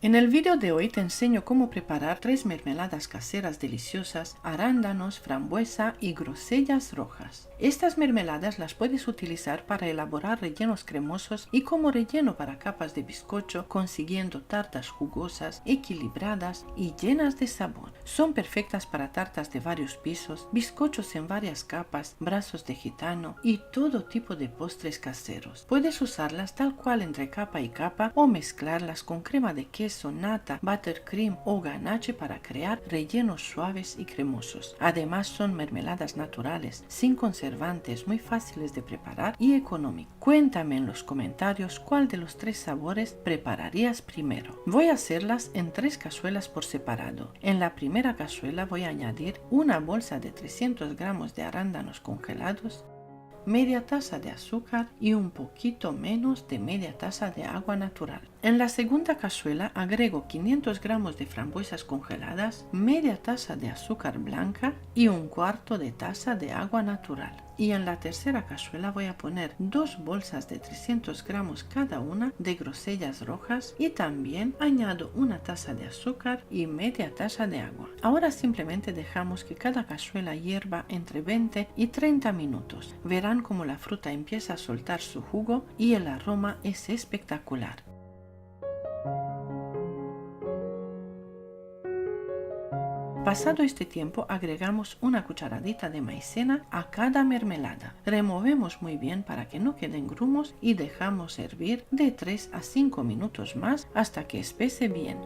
En el vídeo de hoy te enseño cómo preparar 3 mermeladas caseras deliciosas, arándanos, frambuesa y grosellas rojas. Estas mermeladas las puedes utilizar para elaborar rellenos cremosos y como relleno para capas de bizcocho, consiguiendo tartas jugosas, equilibradas y llenas de sabor. Son perfectas para tartas de varios pisos, bizcochos en varias capas, brazos de gitano y todo tipo de postres caseros. Puedes usarlas tal cual entre capa y capa o mezclarlas con crema de queso, nata, buttercream o ganache para crear rellenos suaves y cremosos. Además son mermeladas naturales, sin conservantes, muy fáciles de preparar y económicas. Cuéntame en los comentarios cuál de los 3 sabores prepararías primero. Voy a hacerlas en 3 cazuelas por separado. En la primera cazuela voy a añadir una bolsa de 300 gramos de arándanos congelados, media taza de azúcar y un poquito menos de media taza de agua natural. En la segunda cazuela agrego 500 gramos de frambuesas congeladas, media taza de azúcar blanca y un cuarto de taza de agua natural. Y en la tercera cazuela voy a poner 2 bolsas de 300 gramos cada una de grosellas rojas y también añado una taza de azúcar y media taza de agua. Ahora simplemente dejamos que cada cazuela hierva entre 20 y 30 minutos. Verán cómo la fruta empieza a soltar su jugo y el aroma es espectacular. Pasado este tiempo agregamos una cucharadita de maicena a cada mermelada. Removemos muy bien para que no queden grumos y dejamos hervir de 3 a 5 minutos más hasta que espese bien.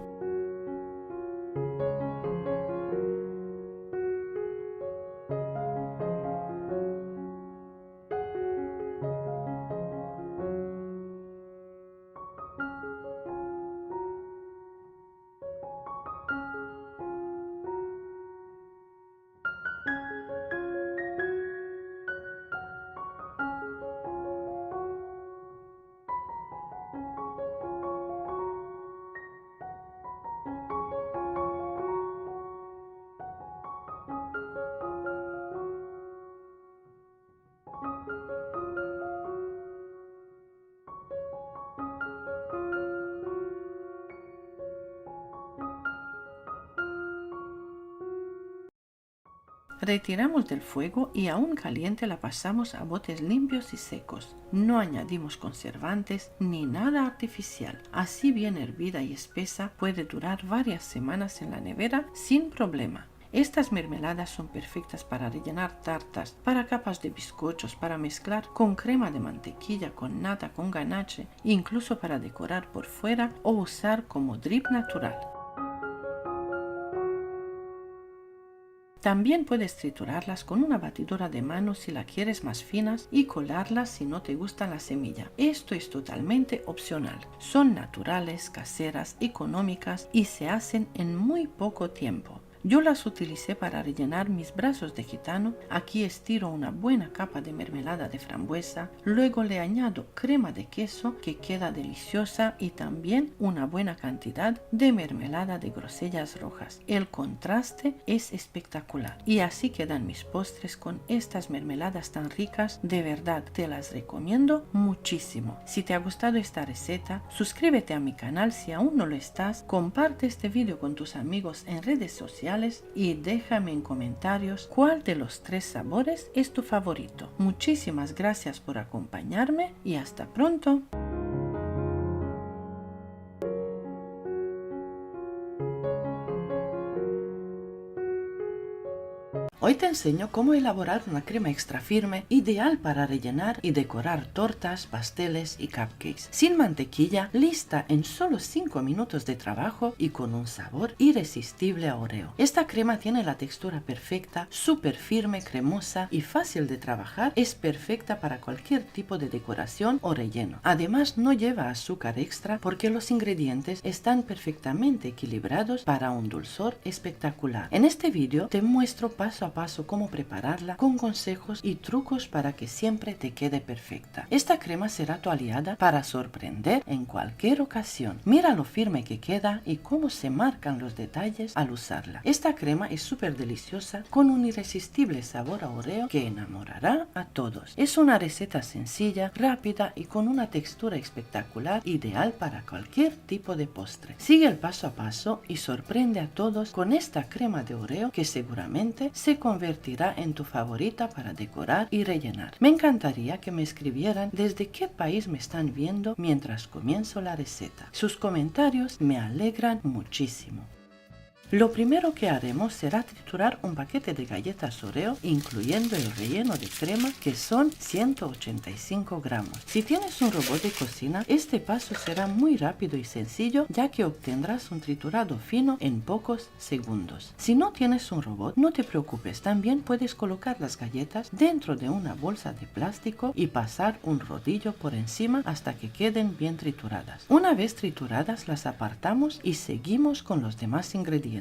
Retiramos del fuego y aún caliente la pasamos a botes limpios y secos. No añadimos conservantes ni nada artificial. Así bien hervida y espesa puede durar varias semanas en la nevera sin problema. Estas mermeladas son perfectas para rellenar tartas, para capas de bizcochos, para mezclar con crema de mantequilla, con nata, con ganache, incluso para decorar por fuera o usar como drip natural. También puedes triturarlas con una batidora de mano si la quieres más finas y colarlas si no te gusta la semilla. Esto es totalmente opcional. Son naturales, caseras, económicas y se hacen en muy poco tiempo. Yo las utilicé para rellenar mis brazos de gitano. Aquí estiro una buena capa de mermelada de frambuesa, luego le añado crema de queso que queda deliciosa y también una buena cantidad de mermelada de grosellas rojas. El contraste es espectacular y así quedan mis postres con estas mermeladas tan ricas. De verdad te las recomiendo muchísimo. Si te ha gustado esta receta, suscríbete a mi canal si aún no lo estás, comparte este video con tus amigos en redes sociales y déjame en comentarios cuál de los 3 sabores es tu favorito. Muchísimas gracias por acompañarme y hasta pronto. Hoy te enseño cómo elaborar una crema extra firme ideal para rellenar y decorar tortas, pasteles y cupcakes. Sin mantequilla, lista en solo 5 minutos de trabajo y con un sabor irresistible a Oreo. Esta crema tiene la textura perfecta, súper firme, cremosa y fácil de trabajar. Es perfecta para cualquier tipo de decoración o relleno. Además, no lleva azúcar extra porque los ingredientes están perfectamente equilibrados para un dulzor espectacular. En este vídeo te muestro paso a paso paso cómo prepararla con consejos y trucos para que siempre te quede perfecta. Esta crema será tu aliada para sorprender en cualquier ocasión. Mira lo firme que queda y cómo se marcan los detalles al usarla. Esta crema es súper deliciosa con un irresistible sabor a Oreo que enamorará a todos. Es una receta sencilla, rápida y con una textura espectacular, ideal para cualquier tipo de postre. Sigue el paso a paso y sorprende a todos con esta crema de Oreo que seguramente se convertirá en tu favorita para decorar y rellenar. Me encantaría que me escribieran desde qué país me están viendo mientras comienzo la receta. Sus comentarios me alegran muchísimo. Lo primero que haremos será triturar un paquete de galletas Oreo, incluyendo el relleno de crema, que son 185 gramos. Si tienes un robot de cocina, este paso será muy rápido y sencillo, ya que obtendrás un triturado fino en pocos segundos. Si no tienes un robot, no te preocupes, también puedes colocar las galletas dentro de una bolsa de plástico y pasar un rodillo por encima hasta que queden bien trituradas. Una vez trituradas, las apartamos y seguimos con los demás ingredientes.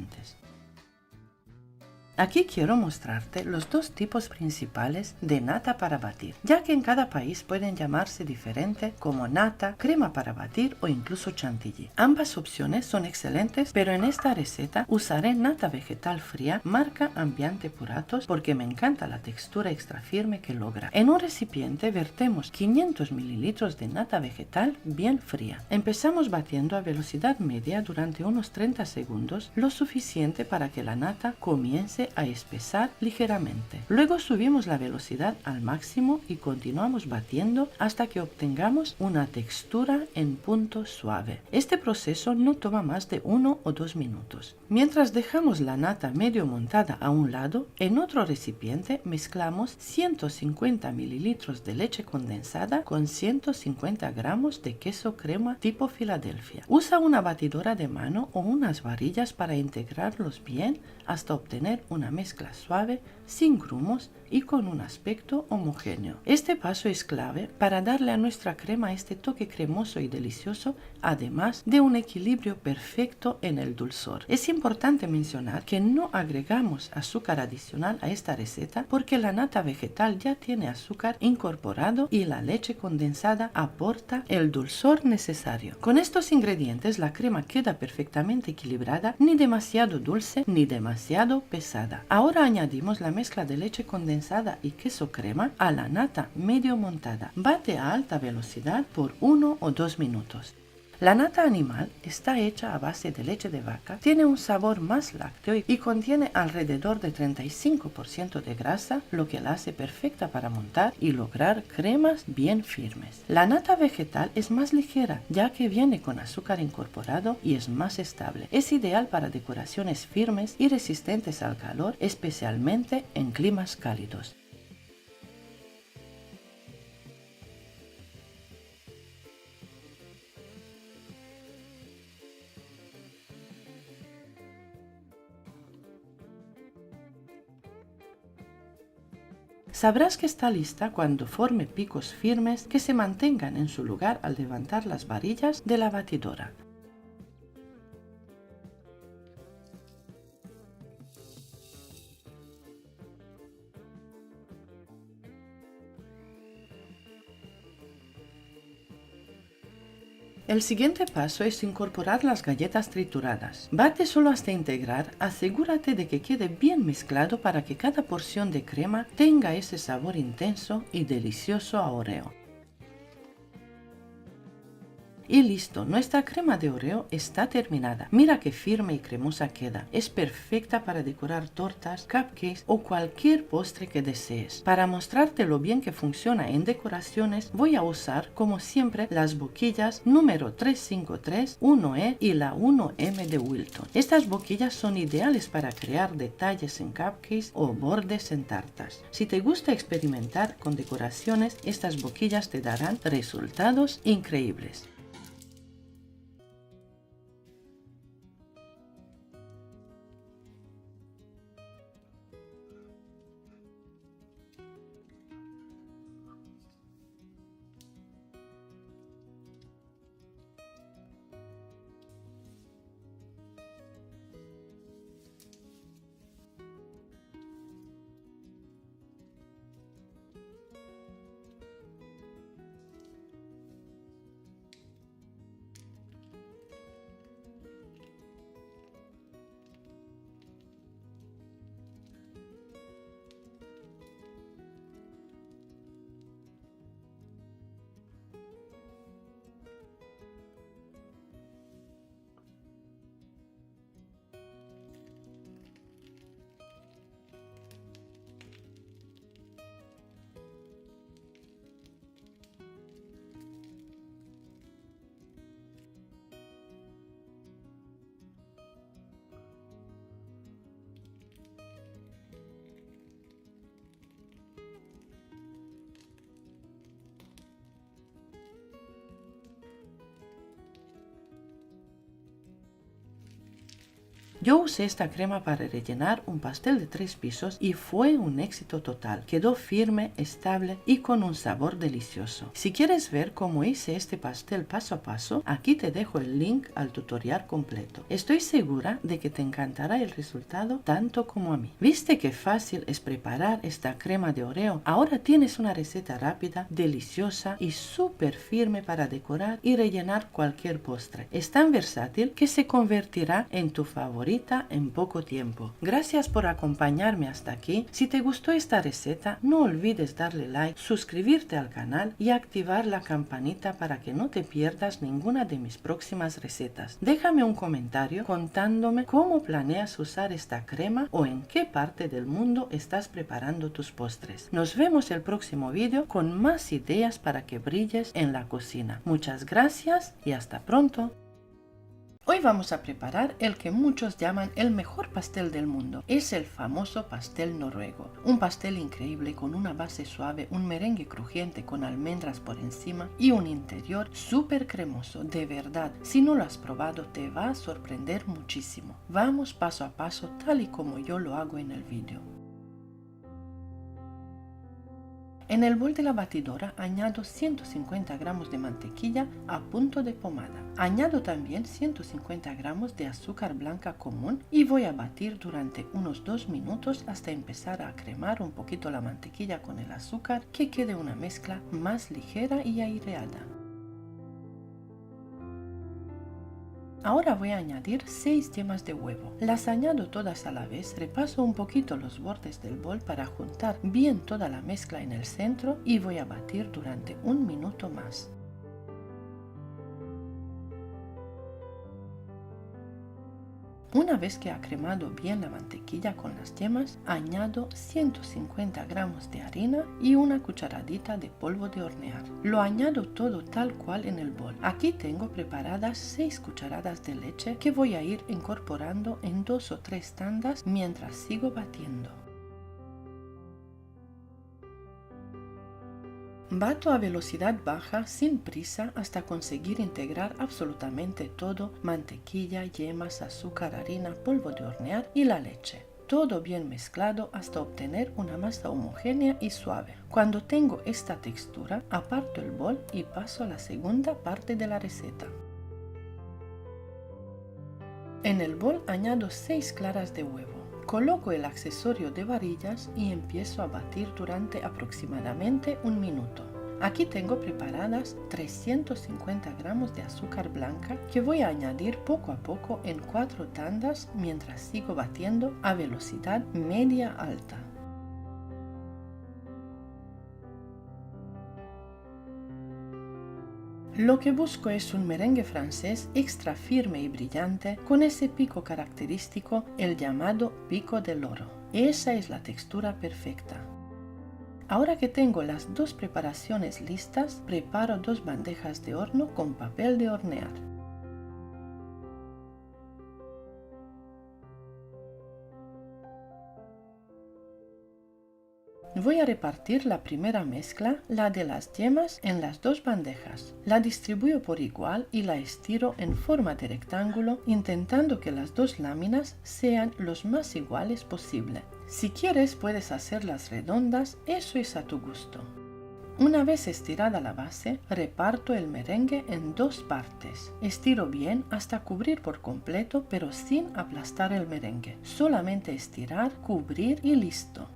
Aquí quiero mostrarte los dos tipos principales de nata para batir, ya que en cada país pueden llamarse diferente, como nata, crema para batir o incluso chantilly. Ambas opciones son excelentes, pero en esta receta usaré nata vegetal fría marca Ambiente Puratos porque me encanta la textura extra firme que logra. En un recipiente vertemos 500 mililitros de nata vegetal bien fría. Empezamos batiendo a velocidad media durante unos 30 segundos, lo suficiente para que la nata comience a espesar ligeramente. Luego subimos la velocidad al máximo y continuamos batiendo hasta que obtengamos una textura en punto suave. Este proceso no toma más de 1 o 2 minutos. Mientras dejamos la nata medio montada a un lado, en otro recipiente mezclamos 150 mililitros de leche condensada con 150 gramos de queso crema tipo Filadelfia. Usa una batidora de mano o unas varillas para integrarlos bien hasta obtener una mezcla suave, sin grumos y con un aspecto homogéneo. Este paso es clave para darle a nuestra crema este toque cremoso y delicioso, además de un equilibrio perfecto en el dulzor. Es importante mencionar que no agregamos azúcar adicional a esta receta porque la nata vegetal ya tiene azúcar incorporado y la leche condensada aporta el dulzor necesario. Con estos ingredientes la crema queda perfectamente equilibrada, ni demasiado dulce ni demasiado pesada. Ahora añadimos la mezcla de leche condensada y queso crema a la nata medio montada. Bate a alta velocidad por 1 o 2 minutos. La nata animal está hecha a base de leche de vaca, tiene un sabor más lácteo y contiene alrededor de 35% de grasa, lo que la hace perfecta para montar y lograr cremas bien firmes. La nata vegetal es más ligera, ya que viene con azúcar incorporado y es más estable. Es ideal para decoraciones firmes y resistentes al calor, especialmente en climas cálidos. Sabrás que está lista cuando forme picos firmes que se mantengan en su lugar al levantar las varillas de la batidora. El siguiente paso es incorporar las galletas trituradas. Bate solo hasta integrar, asegúrate de que quede bien mezclado para que cada porción de crema tenga ese sabor intenso y delicioso a Oreo. Y listo, nuestra crema de Oreo está terminada. Mira qué firme y cremosa queda. Es perfecta para decorar tortas, cupcakes o cualquier postre que desees. Para mostrarte lo bien que funciona en decoraciones, voy a usar, como siempre, las boquillas número 353, 1E y la 1M de Wilton. Estas boquillas son ideales para crear detalles en cupcakes o bordes en tartas. Si te gusta experimentar con decoraciones, estas boquillas te darán resultados increíbles. Yo usé esta crema para rellenar un pastel de 3 pisos y fue un éxito total. Quedó firme, estable y con un sabor delicioso. Si quieres ver cómo hice este pastel paso a paso, aquí te dejo el link al tutorial completo. Estoy segura de que te encantará el resultado tanto como a mí. ¿Viste qué fácil es preparar esta crema de Oreo? Ahora tienes una receta rápida, deliciosa y súper firme para decorar y rellenar cualquier postre. Es tan versátil que se convertirá en tu favorita en poco tiempo. Gracias por acompañarme hasta aquí. Si te gustó esta receta, no olvides darle like, suscribirte al canal y activar la campanita para que no te pierdas ninguna de mis próximas recetas. Déjame un comentario contándome cómo planeas usar esta crema o en qué parte del mundo estás preparando tus postres. Nos vemos el próximo vídeo con más ideas para que brilles en la cocina. Muchas gracias y hasta pronto. Hoy vamos a preparar el que muchos llaman el mejor pastel del mundo. Es el famoso pastel noruego. Un pastel increíble con una base suave, un merengue crujiente con almendras por encima y un interior súper cremoso. De verdad, si no lo has probado te va a sorprender muchísimo. Vamos paso a paso tal y como yo lo hago en el vídeo. En el bol de la batidora añado 150 gramos de mantequilla a punto de pomada. Añado también 150 gramos de azúcar blanca común y voy a batir durante unos 2 minutos hasta empezar a cremar un poquito la mantequilla con el azúcar, que quede una mezcla más ligera y aireada. Ahora voy a añadir 6 yemas de huevo. Las añado todas a la vez, repaso un poquito los bordes del bol para juntar bien toda la mezcla en el centro y voy a batir durante 1 minuto más. Una vez que ha cremado bien la mantequilla con las yemas, añado 150 gramos de harina y una cucharadita de polvo de hornear. Lo añado todo tal cual en el bol. Aquí tengo preparadas 6 cucharadas de leche que voy a ir incorporando en 2 o 3 tandas mientras sigo batiendo. Bato a velocidad baja sin prisa hasta conseguir integrar absolutamente todo: mantequilla, yemas, azúcar, harina, polvo de hornear y la leche. Todo bien mezclado hasta obtener una masa homogénea y suave. Cuando tengo esta textura, aparto el bol y paso a la segunda parte de la receta. En el bol añado 6 claras de huevo. Coloco el accesorio de varillas y empiezo a batir durante aproximadamente 1 minuto. Aquí tengo preparadas 350 gramos de azúcar blanca que voy a añadir poco a poco en 4 tandas mientras sigo batiendo a velocidad media-alta. Lo que busco es un merengue francés extra firme y brillante con ese pico característico, el llamado pico del oro. Esa es la textura perfecta. Ahora que tengo las 2 preparaciones listas, preparo 2 bandejas de horno con papel de hornear. Voy a repartir la primera mezcla, la de las yemas, en las 2 bandejas. La distribuyo por igual y la estiro en forma de rectángulo, intentando que las 2 láminas sean los más iguales posible. Si quieres puedes hacerlas redondas, eso es a tu gusto. Una vez estirada la base, reparto el merengue en 2 partes. Estiro bien hasta cubrir por completo, pero sin aplastar el merengue. Solamente estirar, cubrir y listo.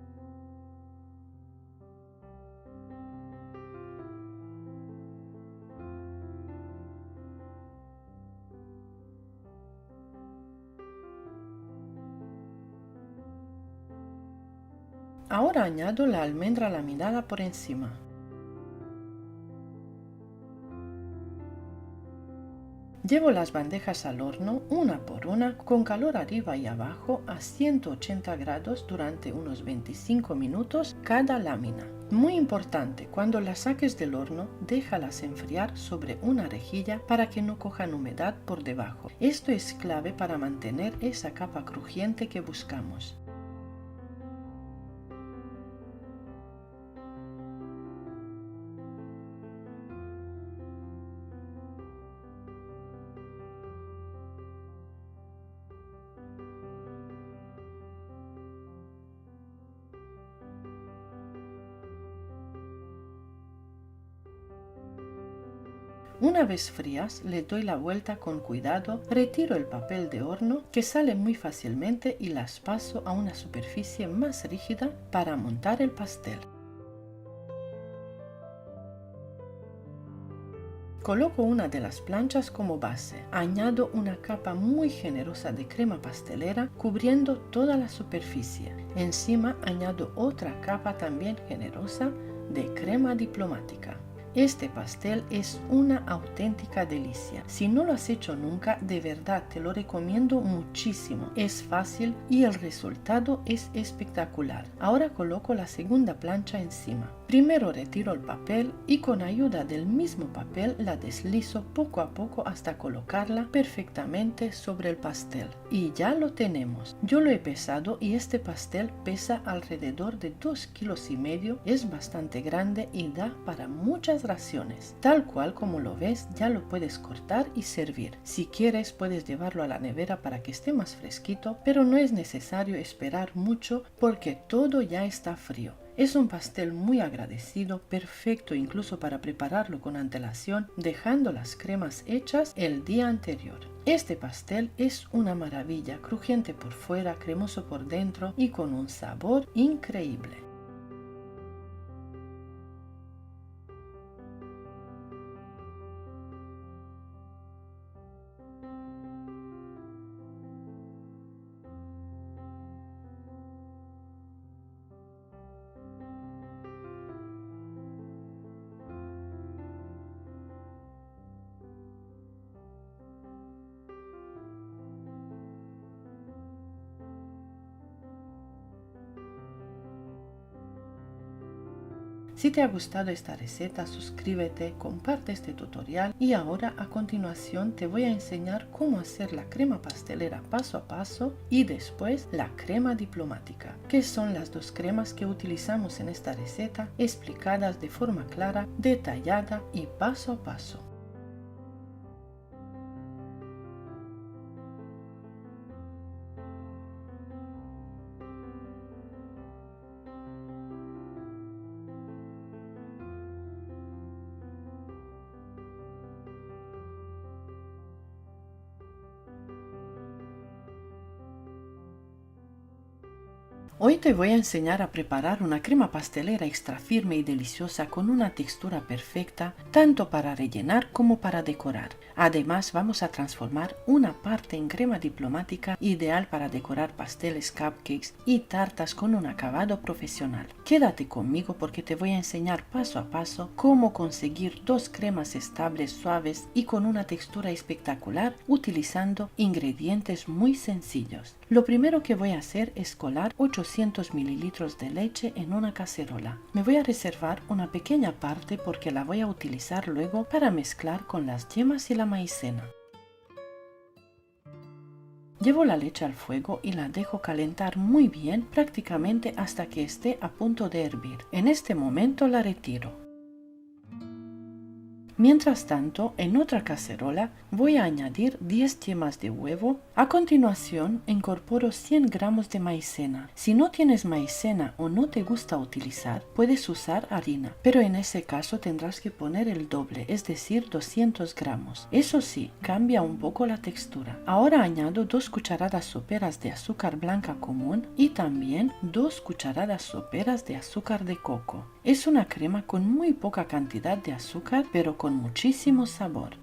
Ahora añado la almendra laminada por encima. Llevo las bandejas al horno, una por una, con calor arriba y abajo a 180 grados durante unos 25 minutos cada lámina. Muy importante, cuando las saques del horno, déjalas enfriar sobre una rejilla para que no cojan humedad por debajo. Esto es clave para mantener esa capa crujiente que buscamos. Una vez frías, le doy la vuelta con cuidado, retiro el papel de horno que sale muy fácilmente y las paso a una superficie más rígida para montar el pastel. Coloco una de las planchas como base. Añado una capa muy generosa de crema pastelera cubriendo toda la superficie. Encima añado otra capa también generosa de crema diplomática. Este pastel es una auténtica delicia. Si no lo has hecho nunca, de verdad te lo recomiendo muchísimo. Es fácil y el resultado es espectacular. Ahora coloco la segunda plancha encima. Primero retiro el papel y con ayuda del mismo papel la deslizo poco a poco hasta colocarla perfectamente sobre el pastel. Y ya lo tenemos. Yo lo he pesado y este pastel pesa alrededor de 2,5 kilos. Es bastante grande y da para muchas raciones. Tal cual como lo ves, ya lo puedes cortar y servir. Si quieres puedes llevarlo a la nevera para que esté más fresquito, pero no es necesario esperar mucho porque todo ya está frío. Es un pastel muy agradecido, perfecto incluso para prepararlo con antelación, dejando las cremas hechas el día anterior. Este pastel es una maravilla, crujiente por fuera, cremoso por dentro y con un sabor increíble. Si te ha gustado esta receta, suscríbete, comparte este tutorial y ahora a continuación te voy a enseñar cómo hacer la crema pastelera paso a paso y después la crema diplomática, que son las dos cremas que utilizamos en esta receta, explicadas de forma clara, detallada y paso a paso. Hoy te voy a enseñar a preparar una crema pastelera extra firme y deliciosa con una textura perfecta, tanto para rellenar como para decorar. Además, vamos a transformar una parte en crema diplomática ideal para decorar pasteles, cupcakes y tartas con un acabado profesional. Quédate conmigo porque te voy a enseñar paso a paso cómo conseguir dos cremas estables, suaves y con una textura espectacular utilizando ingredientes muy sencillos. Lo primero que voy a hacer es colar 800 mililitros de leche en una cacerola. Me voy a reservar una pequeña parte porque la voy a utilizar luego para mezclar con las yemas y la maicena. Llevo la leche al fuego y la dejo calentar muy bien, prácticamente hasta que esté a punto de hervir. En este momento la retiro. Mientras tanto, en otra cacerola voy a añadir 10 yemas de huevo. A continuación, incorporo 100 gramos de maicena. Si no tienes maicena o no te gusta utilizar, puedes usar harina, pero en ese caso tendrás que poner el doble, es decir, 200 gramos. Eso sí, cambia un poco la textura. Ahora añado 2 cucharadas soperas de azúcar blanca común y también 2 cucharadas soperas de azúcar de coco. Es una crema con muy poca cantidad de azúcar, pero con muchísimo sabor.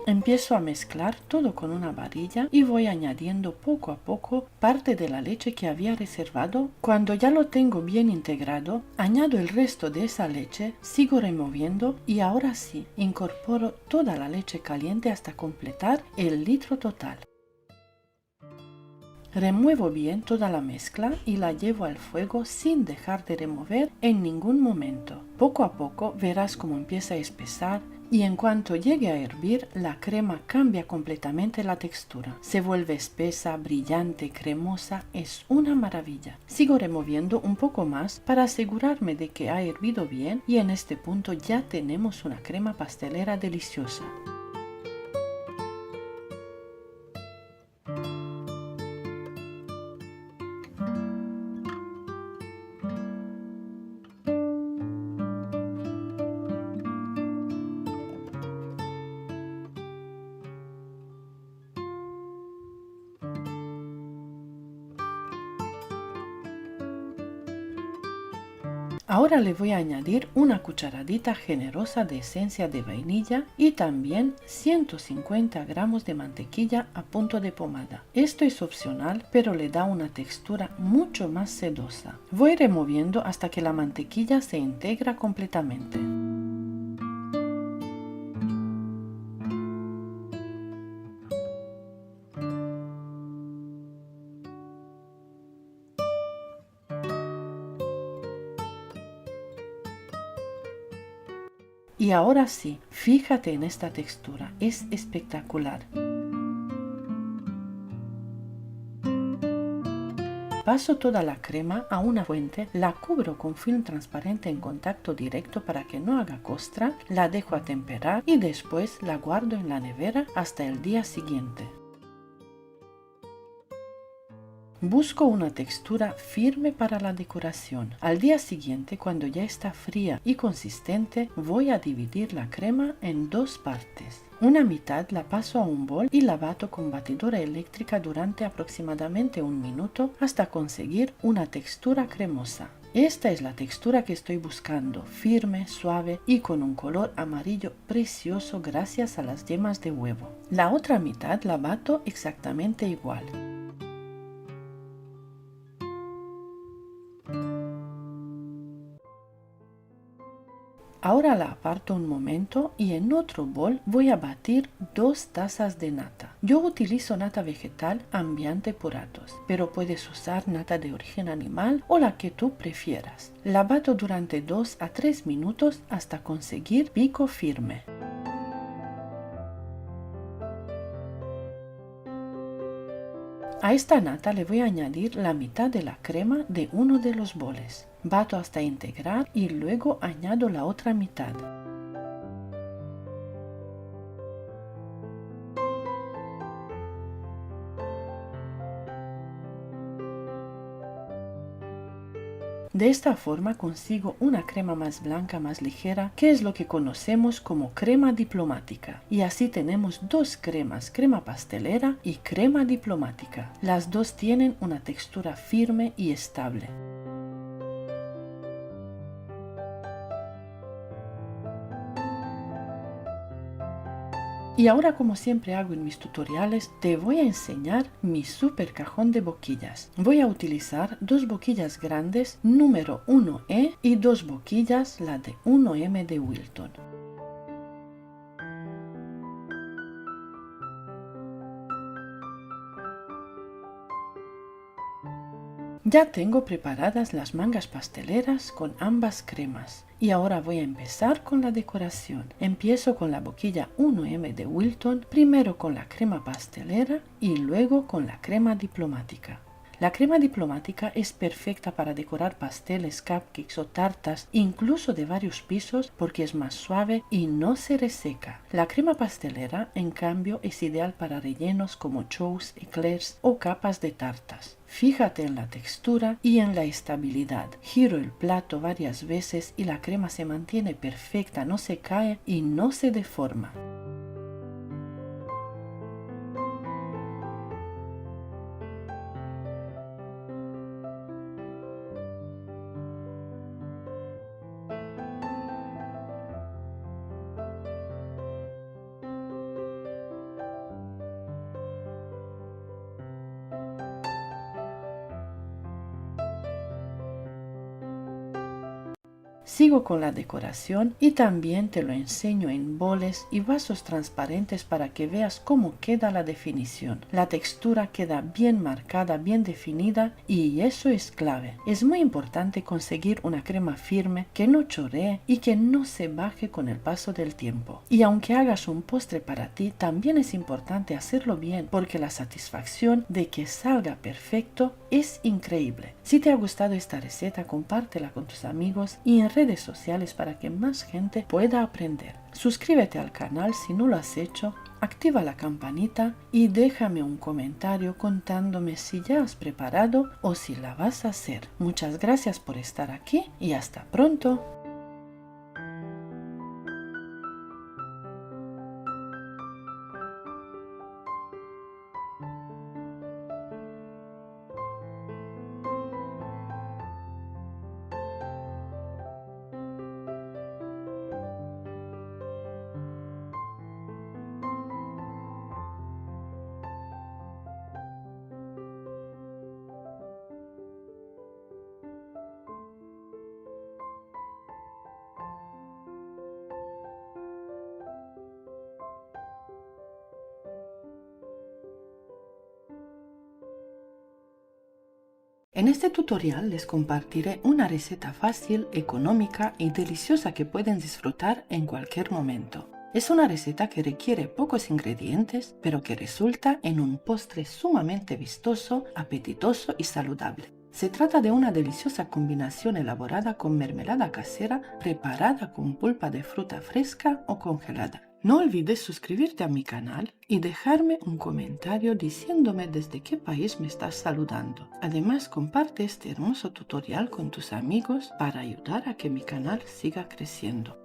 Empiezo a mezclar todo con una varilla y voy añadiendo poco a poco parte de la leche que había reservado. Cuando ya lo tengo bien integrado, añado el resto de esa leche, sigo removiendo y ahora sí, incorporo toda la leche caliente hasta completar el litro total. Remuevo bien toda la mezcla y la llevo al fuego sin dejar de remover en ningún momento. Poco a poco verás cómo empieza a espesar y en cuanto llegue a hervir, la crema cambia completamente la textura. Se vuelve espesa, brillante, cremosa, es una maravilla. Sigo removiendo un poco más para asegurarme de que ha hervido bien y en este punto ya tenemos una crema pastelera deliciosa. Ahora le voy a añadir una cucharadita generosa de esencia de vainilla y también 150 gramos de mantequilla a punto de pomada. Esto es opcional, pero le da una textura mucho más sedosa. Voy removiendo hasta que la mantequilla se integra completamente. Y ahora sí, fíjate en esta textura, es espectacular. Paso toda la crema a una fuente, la cubro con film transparente en contacto directo para que no haga costra, la dejo a temperar y después la guardo en la nevera hasta el día siguiente. Busco una textura firme para la decoración. Al día siguiente, cuando ya está fría y consistente, voy a dividir la crema en dos partes. Una mitad la paso a un bol y la bato con batidora eléctrica durante aproximadamente un minuto hasta conseguir una textura cremosa. Esta es la textura que estoy buscando, firme, suave y con un color amarillo precioso gracias a las yemas de huevo. La otra mitad la bato exactamente igual. Ahora la aparto un momento y en otro bol voy a batir 2 tazas de nata. Yo utilizo nata vegetal Ambiente Puratos, pero puedes usar nata de origen animal o la que tú prefieras. La bato durante 2 a 3 minutos hasta conseguir pico firme. A esta nata le voy a añadir la mitad de la crema de uno de los boles. Bato hasta integrar y luego añado la otra mitad. De esta forma consigo una crema más blanca, más ligera, que es lo que conocemos como crema diplomática. Y así tenemos dos cremas, crema pastelera y crema diplomática. Las dos tienen una textura firme y estable. Y ahora, como siempre hago en mis tutoriales, te voy a enseñar mi super cajón de boquillas. Voy a utilizar dos boquillas grandes número 1E y dos boquillas, la de 1M de Wilton. Ya tengo preparadas las mangas pasteleras con ambas cremas. Y ahora voy a empezar con la decoración. Empiezo con la boquilla 1M de Wilton, primero con la crema pastelera y luego con la crema diplomática. La crema diplomática es perfecta para decorar pasteles, cupcakes o tartas, incluso de varios pisos, porque es más suave y no se reseca. La crema pastelera, en cambio, es ideal para rellenos como choux, eclairs o capas de tartas. Fíjate en la textura y en la estabilidad. Giro el plato varias veces y la crema se mantiene perfecta, no se cae y no se deforma. Sigo con la decoración y también te lo enseño en boles y vasos transparentes para que veas cómo queda la definición. La textura queda bien marcada, bien definida y eso es clave. Es muy importante conseguir una crema firme que no chorree y que no se baje con el paso del tiempo. Y aunque hagas un postre para ti, también es importante hacerlo bien porque la satisfacción de que salga perfecto es increíble. Si te ha gustado esta receta, compártela con tus amigos y en redes sociales para que más gente pueda aprender. Suscríbete al canal si no lo has hecho, activa la campanita y déjame un comentario contándome si ya has preparado o si la vas a hacer. Muchas gracias por estar aquí y hasta pronto. En este tutorial les compartiré una receta fácil, económica y deliciosa que pueden disfrutar en cualquier momento. Es una receta que requiere pocos ingredientes, pero que resulta en un postre sumamente vistoso, apetitoso y saludable. Se trata de una deliciosa combinación elaborada con mermelada casera preparada con pulpa de fruta fresca o congelada. No olvides suscribirte a mi canal y dejarme un comentario diciéndome desde qué país me estás saludando. Además, comparte este hermoso tutorial con tus amigos para ayudar a que mi canal siga creciendo.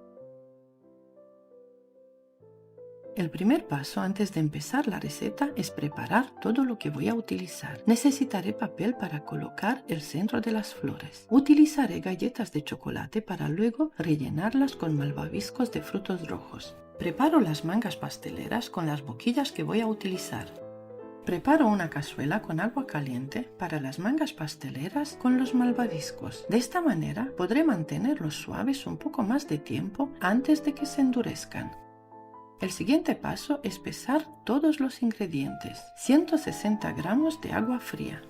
El primer paso antes de empezar la receta es preparar todo lo que voy a utilizar. Necesitaré papel para colocar el centro de las flores. Utilizaré galletas de chocolate para luego rellenarlas con malvaviscos de frutos rojos. Preparo las mangas pasteleras con las boquillas que voy a utilizar. Preparo una cazuela con agua caliente para las mangas pasteleras con los malvaviscos. De esta manera podré mantenerlos suaves un poco más de tiempo antes de que se endurezcan. El siguiente paso es pesar todos los ingredientes. 160 gramos de agua fría,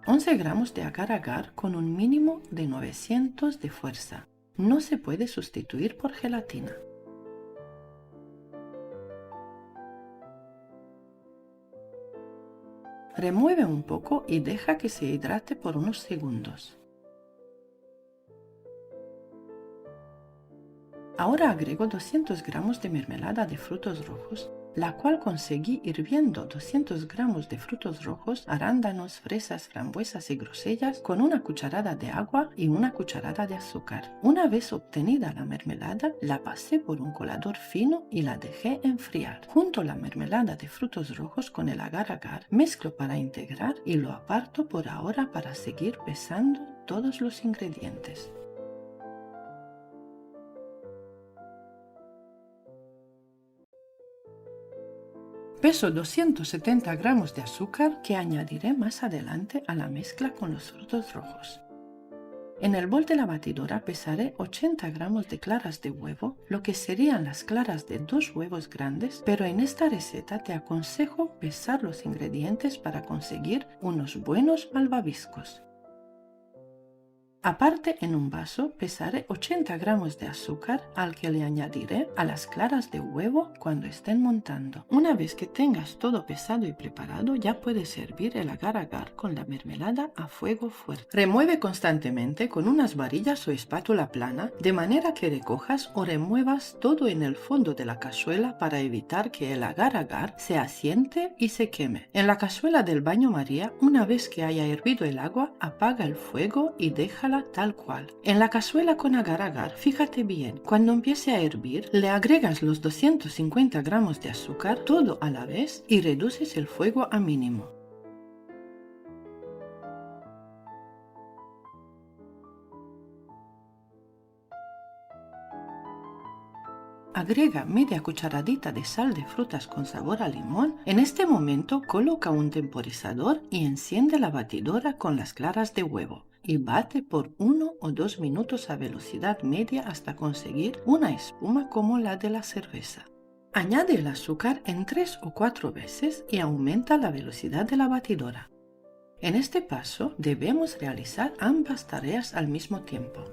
11 gramos de agar-agar con un mínimo de 900 de fuerza. No se puede sustituir por gelatina. Remueve un poco y deja que se hidrate por unos segundos. Ahora agrego 200 gramos de mermelada de frutos rojos, la cual conseguí hirviendo 200 gramos de frutos rojos, arándanos, fresas, frambuesas y grosellas con una cucharada de agua y una cucharada de azúcar. Una vez obtenida la mermelada, la pasé por un colador fino y la dejé enfriar. Junto la mermelada de frutos rojos con el agar-agar, mezclo para integrar y lo aparto por ahora para seguir pesando todos los ingredientes. Peso 270 gramos de azúcar que añadiré más adelante a la mezcla con los frutos rojos. En el bol de la batidora pesaré 80 gramos de claras de huevo, lo que serían las claras de 2 huevos grandes, pero en esta receta te aconsejo pesar los ingredientes para conseguir unos buenos malvaviscos. Aparte, en un vaso pesaré 80 gramos de azúcar al que le añadiré a las claras de huevo cuando estén montando. Una vez que tengas todo pesado y preparado, ya puedes servir el agar-agar con la mermelada a fuego fuerte. Remueve constantemente con unas varillas o espátula plana, de manera que recojas o remuevas todo en el fondo de la cazuela para evitar que el agar-agar se asiente y se queme. En la cazuela del baño María, una vez que haya hervido el agua, apaga el fuego y déjala tal cual. En la cazuela con agar-agar, fíjate bien, cuando empiece a hervir, le agregas los 250 gramos de azúcar todo a la vez y reduces el fuego a mínimo. Agrega media cucharadita de sal de frutas con sabor a limón. En este momento coloca un temporizador y enciende la batidora con las claras de huevo y bate por 1 o 2 minutos a velocidad media hasta conseguir una espuma como la de la cerveza. Añade el azúcar en 3 o 4 veces y aumenta la velocidad de la batidora. En este paso debemos realizar ambas tareas al mismo tiempo.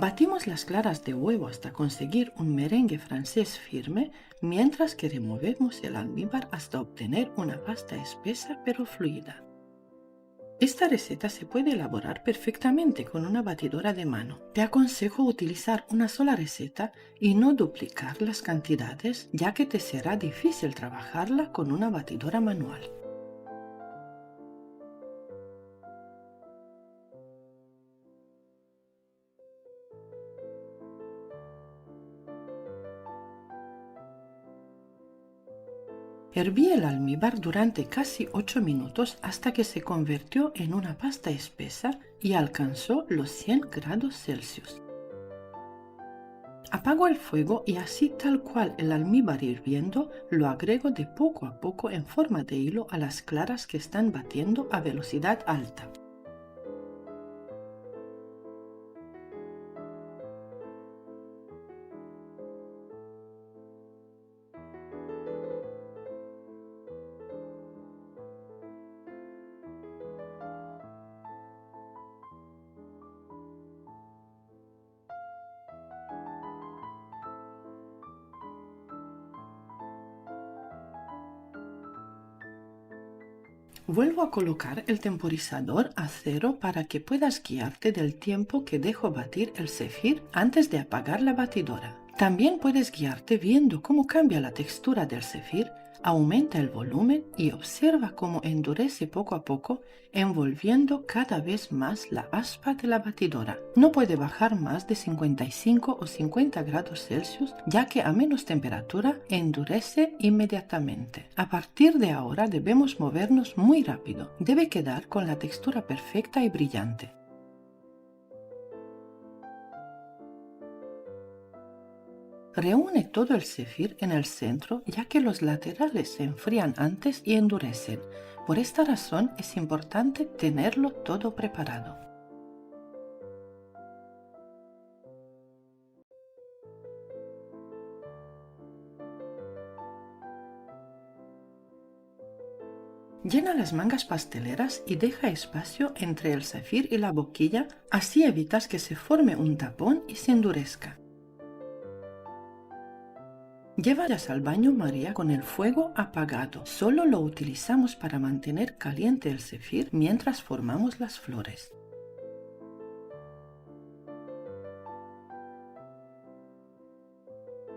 Batimos las claras de huevo hasta conseguir un merengue francés firme, mientras que removemos el almíbar hasta obtener una pasta espesa pero fluida. Esta receta se puede elaborar perfectamente con una batidora de mano. Te aconsejo utilizar una sola receta y no duplicar las cantidades, ya que te será difícil trabajarla con una batidora manual. Herví el almíbar durante casi 8 minutos hasta que se convirtió en una pasta espesa y alcanzó los 100 grados Celsius. Apago el fuego y así tal cual el almíbar hirviendo, lo agrego de poco a poco en forma de hilo a las claras que están batiendo a velocidad alta. Vuelvo a colocar el temporizador a 0 para que puedas guiarte del tiempo que dejo batir el zefir antes de apagar la batidora. También puedes guiarte viendo cómo cambia la textura del zefir, aumenta el volumen y observa cómo endurece poco a poco, envolviendo cada vez más la aspa de la batidora. No puede bajar más de 55 o 50 grados Celsius, ya que a menos temperatura endurece inmediatamente. A partir de ahora debemos movernos muy rápido. Debe quedar con la textura perfecta y brillante. Reúne todo el zefir en el centro, ya que los laterales se enfrían antes y endurecen. Por esta razón es importante tenerlo todo preparado. Llena las mangas pasteleras y deja espacio entre el zefir y la boquilla, así evitas que se forme un tapón y se endurezca. Llévalas al baño María con el fuego apagado. Solo lo utilizamos para mantener caliente el zefir mientras formamos las flores.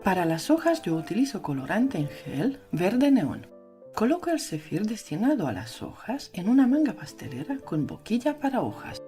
Para las hojas yo utilizo colorante en gel verde neón. Coloco el zefir destinado a las hojas en una manga pastelera con boquilla para hojas.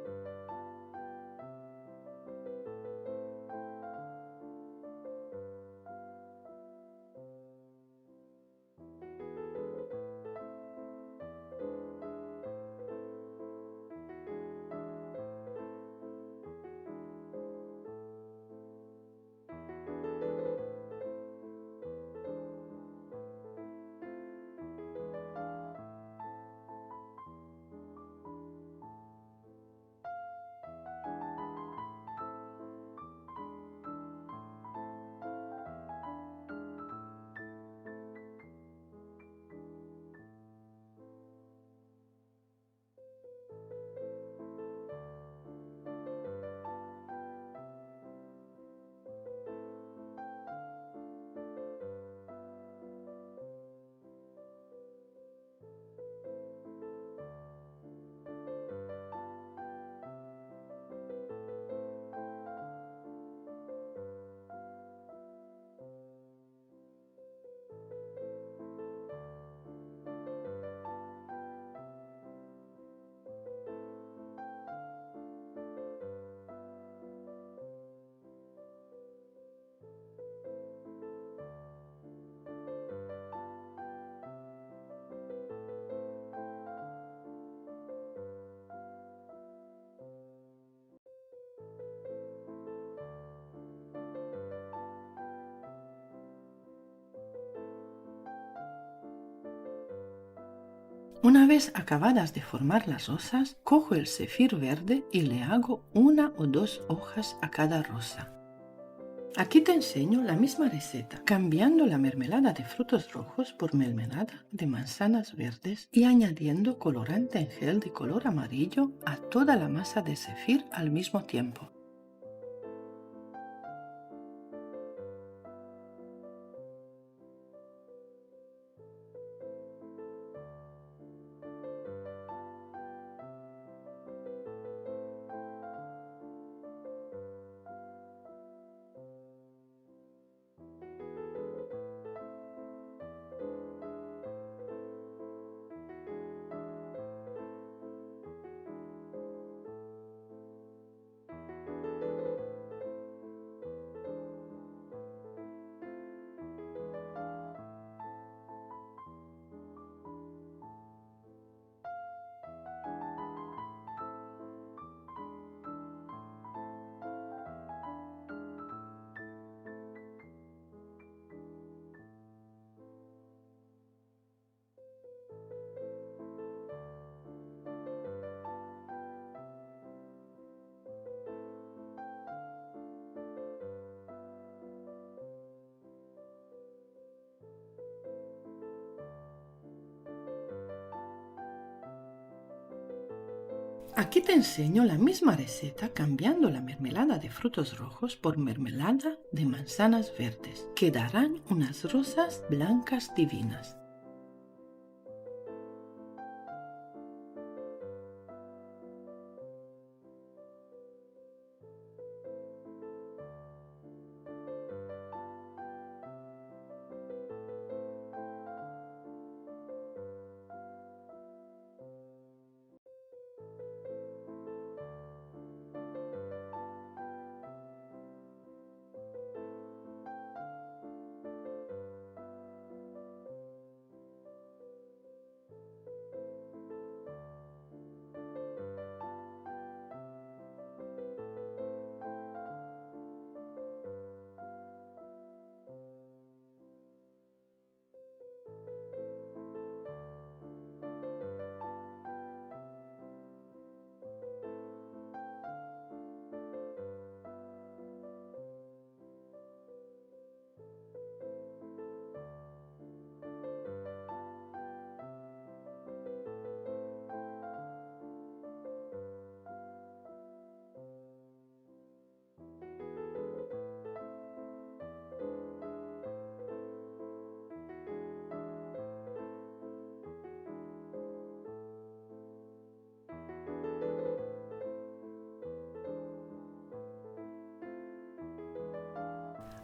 Una vez acabadas de formar las rosas, cojo el zefir verde y le hago 1 o 2 hojas a cada rosa. Aquí te enseño la misma receta, cambiando la mermelada de frutos rojos por mermelada de manzanas verdes y añadiendo colorante en gel de color amarillo a toda la masa de zefir al mismo tiempo. Aquí te enseño la misma receta cambiando la mermelada de frutos rojos por mermelada de manzanas verdes. Quedarán unas rosas blancas divinas.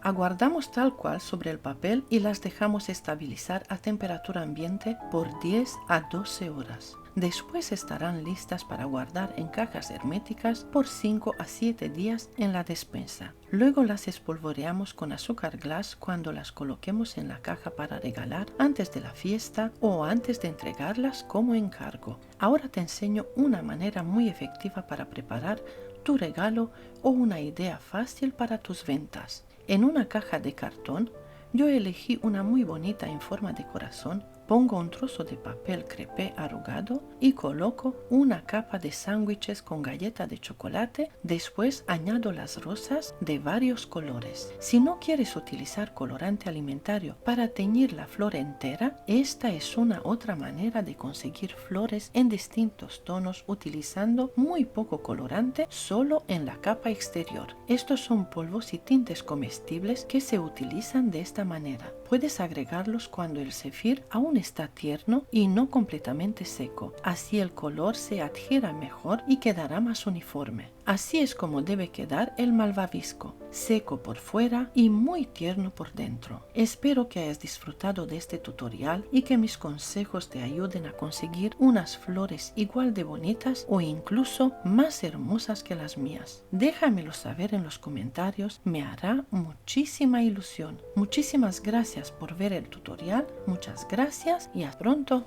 Aguardamos tal cual sobre el papel y las dejamos estabilizar a temperatura ambiente por 10 a 12 horas. Después estarán listas para guardar en cajas herméticas por 5 a 7 días en la despensa. Luego las espolvoreamos con azúcar glass cuando las coloquemos en la caja para regalar antes de la fiesta o antes de entregarlas como encargo. Ahora te enseño una manera muy efectiva para preparar tu regalo o una idea fácil para tus ventas. En una caja de cartón, yo elegí una muy bonita en forma de corazón, pongo un trozo de papel crepé arrugado y coloco una capa de sándwiches con galleta de chocolate, después añado las rosas de varios colores. Si no quieres utilizar colorante alimentario para teñir la flor entera, esta es una otra manera de conseguir flores en distintos tonos utilizando muy poco colorante solo en la capa exterior. Estos son polvos y tintes comestibles que se utilizan de esta manera. Puedes agregarlos cuando el zefir aún está tierno y no completamente seco. Así el color se adhiera mejor y quedará más uniforme. Así es como debe quedar el malvavisco, seco por fuera y muy tierno por dentro. Espero que hayas disfrutado de este tutorial y que mis consejos te ayuden a conseguir unas flores igual de bonitas o incluso más hermosas que las mías. Déjamelo saber en los comentarios, me hará muchísima ilusión. Muchísimas gracias por ver el tutorial, muchas gracias y hasta pronto.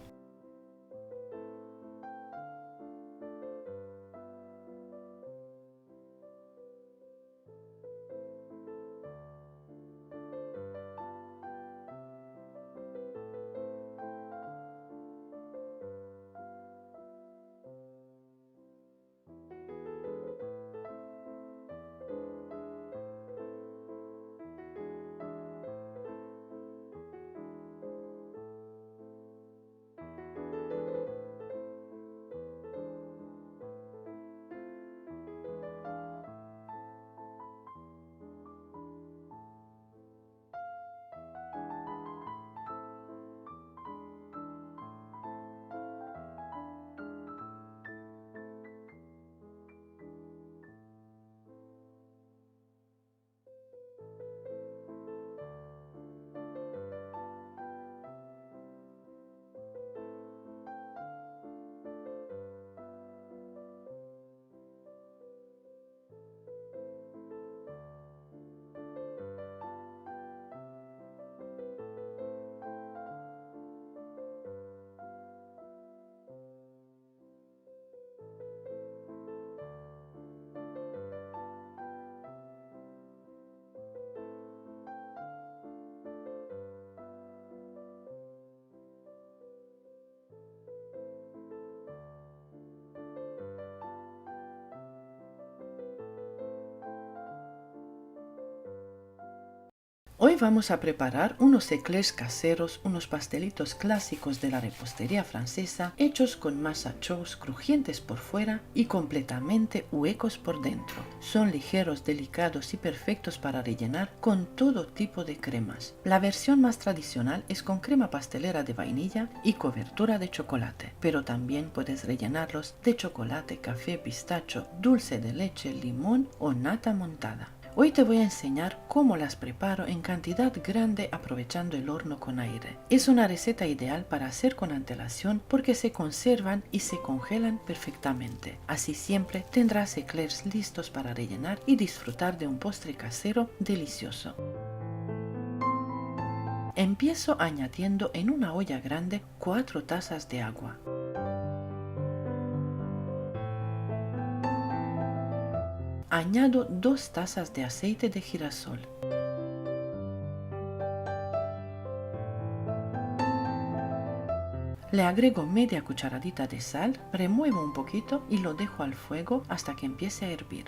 Hoy vamos a preparar unos eclairs caseros, unos pastelitos clásicos de la repostería francesa, hechos con masa chose crujientes por fuera y completamente huecos por dentro. Son ligeros, delicados y perfectos para rellenar con todo tipo de cremas. La versión más tradicional es con crema pastelera de vainilla y cobertura de chocolate, pero también puedes rellenarlos de chocolate, café, pistacho, dulce de leche, limón o nata montada. Hoy te voy a enseñar cómo las preparo en cantidad grande aprovechando el horno con aire. Es una receta ideal para hacer con antelación porque se conservan y se congelan perfectamente. Así siempre tendrás eclairs listos para rellenar y disfrutar de un postre casero delicioso. Empiezo añadiendo en una olla grande 4 tazas de agua. Añado 2 tazas de aceite de girasol. Le agrego media cucharadita de sal, remuevo un poquito y lo dejo al fuego hasta que empiece a hervir.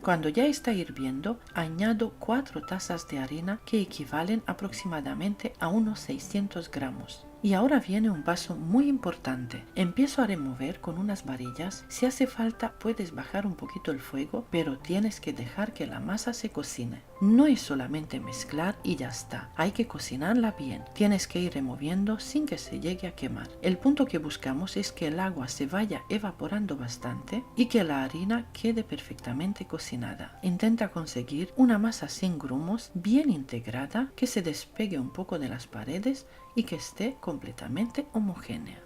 Cuando ya está hirviendo, añado 4 tazas de harina que equivalen aproximadamente a unos 600 gramos. Y ahora viene un paso muy importante. Empiezo a remover con unas varillas. Si hace falta puedes bajar un poquito el fuego, pero tienes que dejar que la masa se cocine. No es solamente mezclar y ya está. Hay que cocinarla bien. Tienes que ir removiendo sin que se llegue a quemar. El punto que buscamos es que el agua se vaya evaporando bastante y que la harina quede perfectamente cocinada. Intenta conseguir una masa sin grumos, bien integrada, que se despegue un poco de las paredes y que esté completamente homogénea.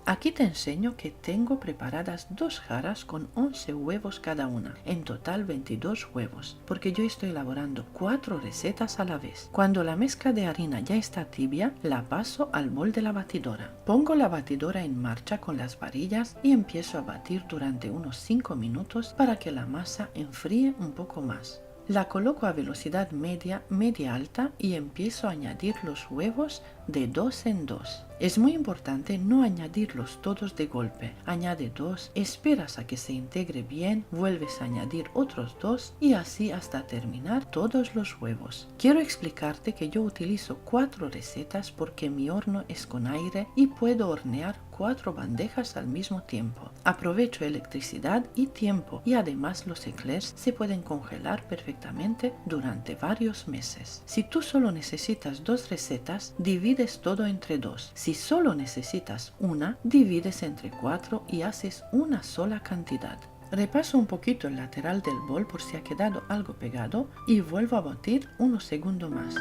Aquí te enseño que tengo preparadas 2 jarras con 11 huevos cada una, en total 22 huevos, porque yo estoy elaborando 4 recetas a la vez. Cuando la mezcla de harina ya está tibia, la paso al bol de la batidora. Pongo la batidora en marcha con las varillas y empiezo a batir durante unos 5 minutos para que la masa enfríe un poco más. La coloco a velocidad media, media alta y empiezo a añadir los huevos de 2 en 2. Es muy importante no añadirlos todos de golpe. Añade 2, esperas a que se integre bien, vuelves a añadir otros 2 y así hasta terminar todos los huevos. Quiero explicarte que yo utilizo 4 recetas porque mi horno es con aire y puedo hornear 4 bandejas al mismo tiempo. Aprovecho electricidad y tiempo y además los eclairs se pueden congelar perfectamente durante varios meses. Si tú solo necesitas 2 recetas, divides todo entre 2. Si solo necesitas una, divides entre 4 y haces una sola cantidad. Repaso un poquito el lateral del bol por si ha quedado algo pegado y vuelvo a batir unos segundos más.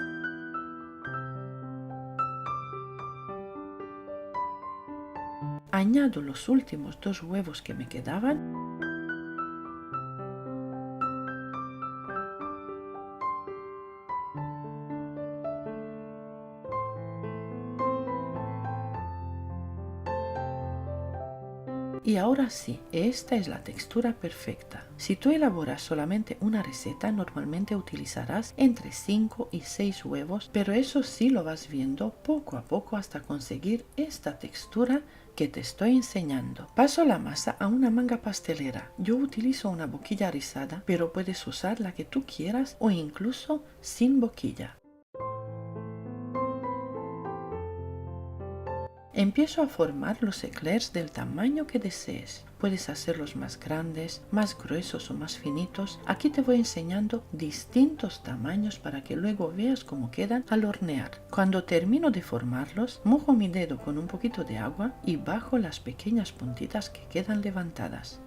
Añado los últimos 2 huevos que me quedaban . Y ahora sí, esta es la textura perfecta. Si tú elaboras solamente una receta, normalmente utilizarás entre 5 y 6 huevos, pero eso sí lo vas viendo poco a poco hasta conseguir esta textura que te estoy enseñando. Paso la masa a una manga pastelera. Yo utilizo una boquilla rizada, pero puedes usar la que tú quieras o incluso sin boquilla. Empiezo a formar los eclairs del tamaño que desees. Puedes hacerlos más grandes, más gruesos o más finitos. Aquí te voy enseñando distintos tamaños para que luego veas cómo quedan al hornear. Cuando termino de formarlos, mojo mi dedo con un poquito de agua y bajo las pequeñas puntitas que quedan levantadas.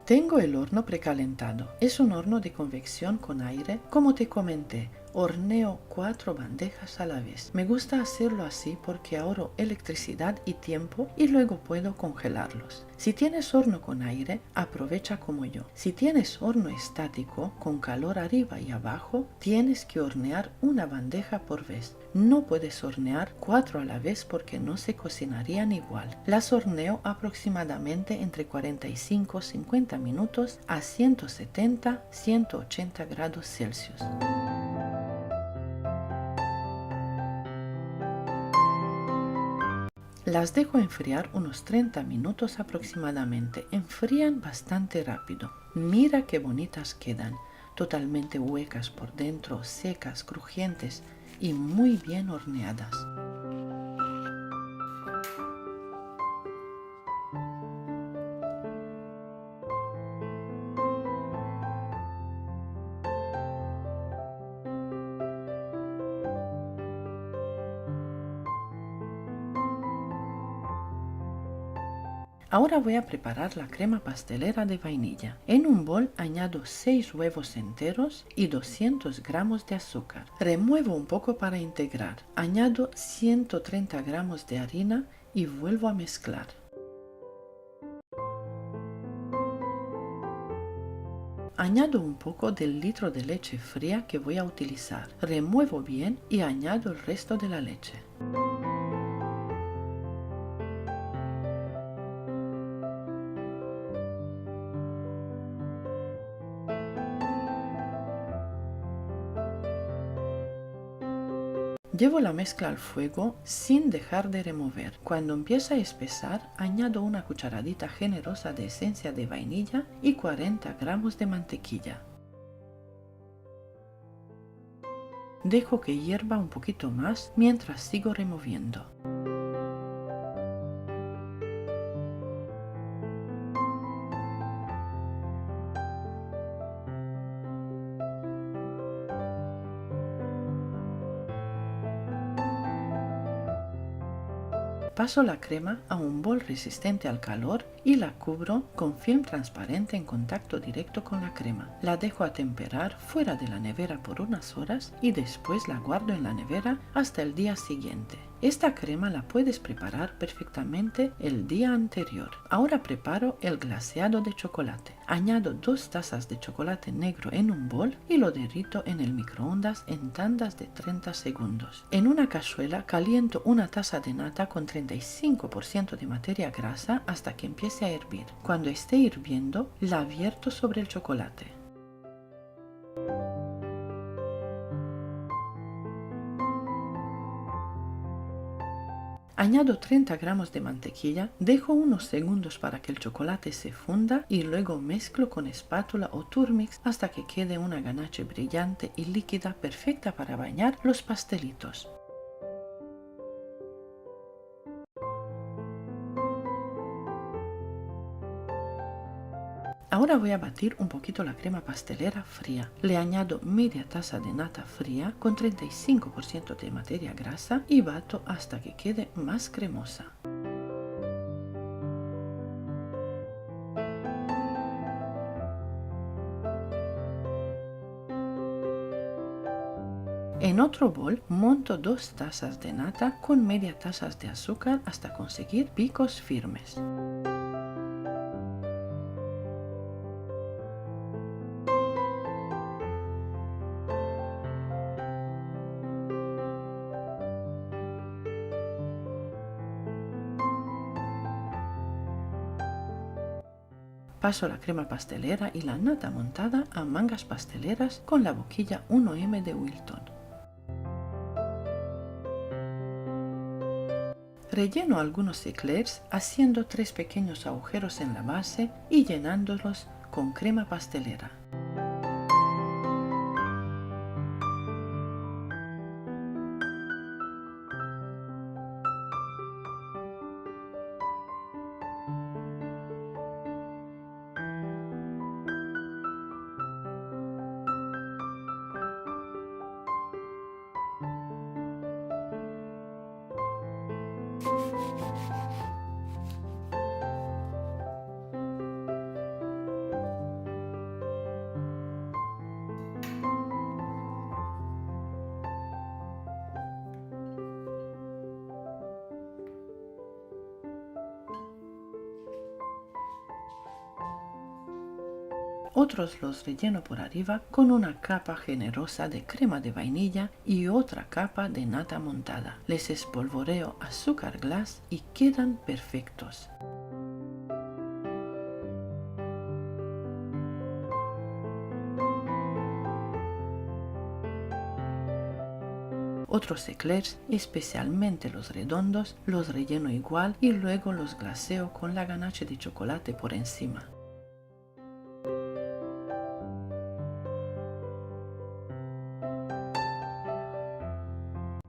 Tengo el horno precalentado. Es un horno de convección con aire, como te comenté. Horneo 4 bandejas a la vez. Me gusta hacerlo así porque ahorro electricidad y tiempo y luego puedo congelarlos. Si tienes horno con aire, aprovecha como yo. Si tienes horno estático, con calor arriba y abajo, tienes que hornear una bandeja por vez. No puedes hornear 4 a la vez porque no se cocinarían igual. Las horneo aproximadamente entre 45 y 50 minutos a 170-180 grados Celsius. Las dejo enfriar unos 30 minutos aproximadamente. Enfrían bastante rápido. Mira qué bonitas quedan, totalmente huecas por dentro, secas, crujientes y muy bien horneadas. Ahora voy a preparar la crema pastelera de vainilla. En un bol añado 6 huevos enteros y 200 gramos de azúcar. Remuevo un poco para integrar. Añado 130 gramos de harina y vuelvo a mezclar. Añado un poco del litro de leche fría que voy a utilizar. Remuevo bien y añado el resto de la leche. Llevo la mezcla al fuego sin dejar de remover. Cuando empieza a espesar, añado una cucharadita generosa de esencia de vainilla y 40 gramos de mantequilla. Dejo que hierva un poquito más mientras sigo removiendo. Paso la crema a un bol resistente al calor y la cubro con film transparente en contacto directo con la crema. La dejo atemperar fuera de la nevera por unas horas y después la guardo en la nevera hasta el día siguiente. Esta crema la puedes preparar perfectamente el día anterior. Ahora preparo el glaseado de chocolate. Añado 2 tazas de chocolate negro en un bol y lo derrito en el microondas en tandas de 30 segundos. En una cazuela caliento una taza de nata con 35% de materia grasa hasta que empiece a hervir. Cuando esté hirviendo, la vierto sobre el chocolate. Añado 30 gramos de mantequilla, dejo unos segundos para que el chocolate se funda y luego mezclo con espátula o turmix hasta que quede una ganache brillante y líquida perfecta para bañar los pastelitos. Ahora voy a batir un poquito la crema pastelera fría. Le añado media taza de nata fría con 35% de materia grasa y bato hasta que quede más cremosa. En otro bol monto 2 tazas de nata con media taza de azúcar hasta conseguir picos firmes. Paso la crema pastelera y la nata montada a mangas pasteleras con la boquilla 1M de Wilton. Relleno algunos eclairs haciendo 3 pequeños agujeros en la base y llenándolos con crema pastelera. Otros los relleno por arriba con una capa generosa de crema de vainilla y otra capa de nata montada. Les espolvoreo azúcar glass y quedan perfectos. Otros eclairs, especialmente los redondos, los relleno igual y luego los glaseo con la ganache de chocolate por encima.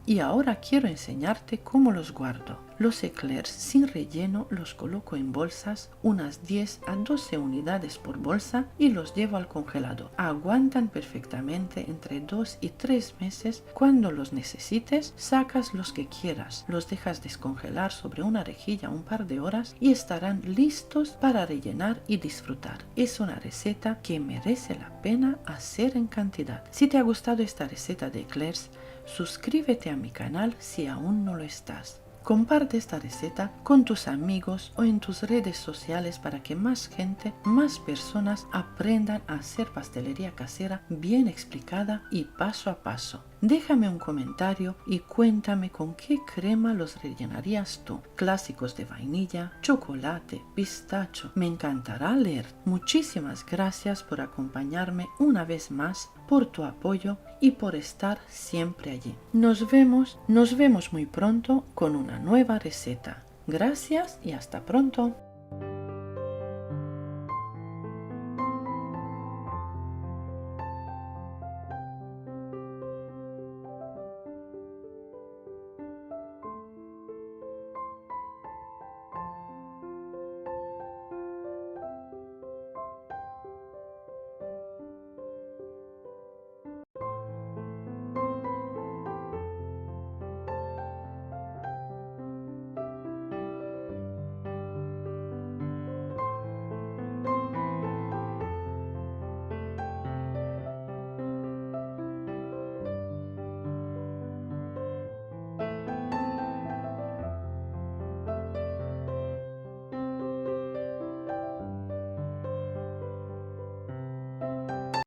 Y ahora quiero enseñarte cómo los guardo. Los eclairs sin relleno los coloco en bolsas, unas 10 a 12 unidades por bolsa, y los llevo al congelador. Aguantan perfectamente entre 2 y 3 meses. Cuando los necesites, sacas los que quieras, los dejas descongelar sobre una rejilla un par de horas y estarán listos para rellenar y disfrutar. Es una receta que merece la pena hacer en cantidad. Si te ha gustado esta receta de eclairs, suscríbete a mi canal si aún no lo estás. Comparte esta receta con tus amigos o en tus redes sociales para que más gente, más personas aprendan a hacer pastelería casera bien explicada y paso a paso. Déjame un comentario y cuéntame con qué crema los rellenarías tú. Clásicos de vainilla, chocolate, pistacho. Me encantará leer. Muchísimas gracias por acompañarme una vez más, por tu apoyo y por estar siempre allí. Nos vemos muy pronto con una nueva receta. Gracias y hasta pronto.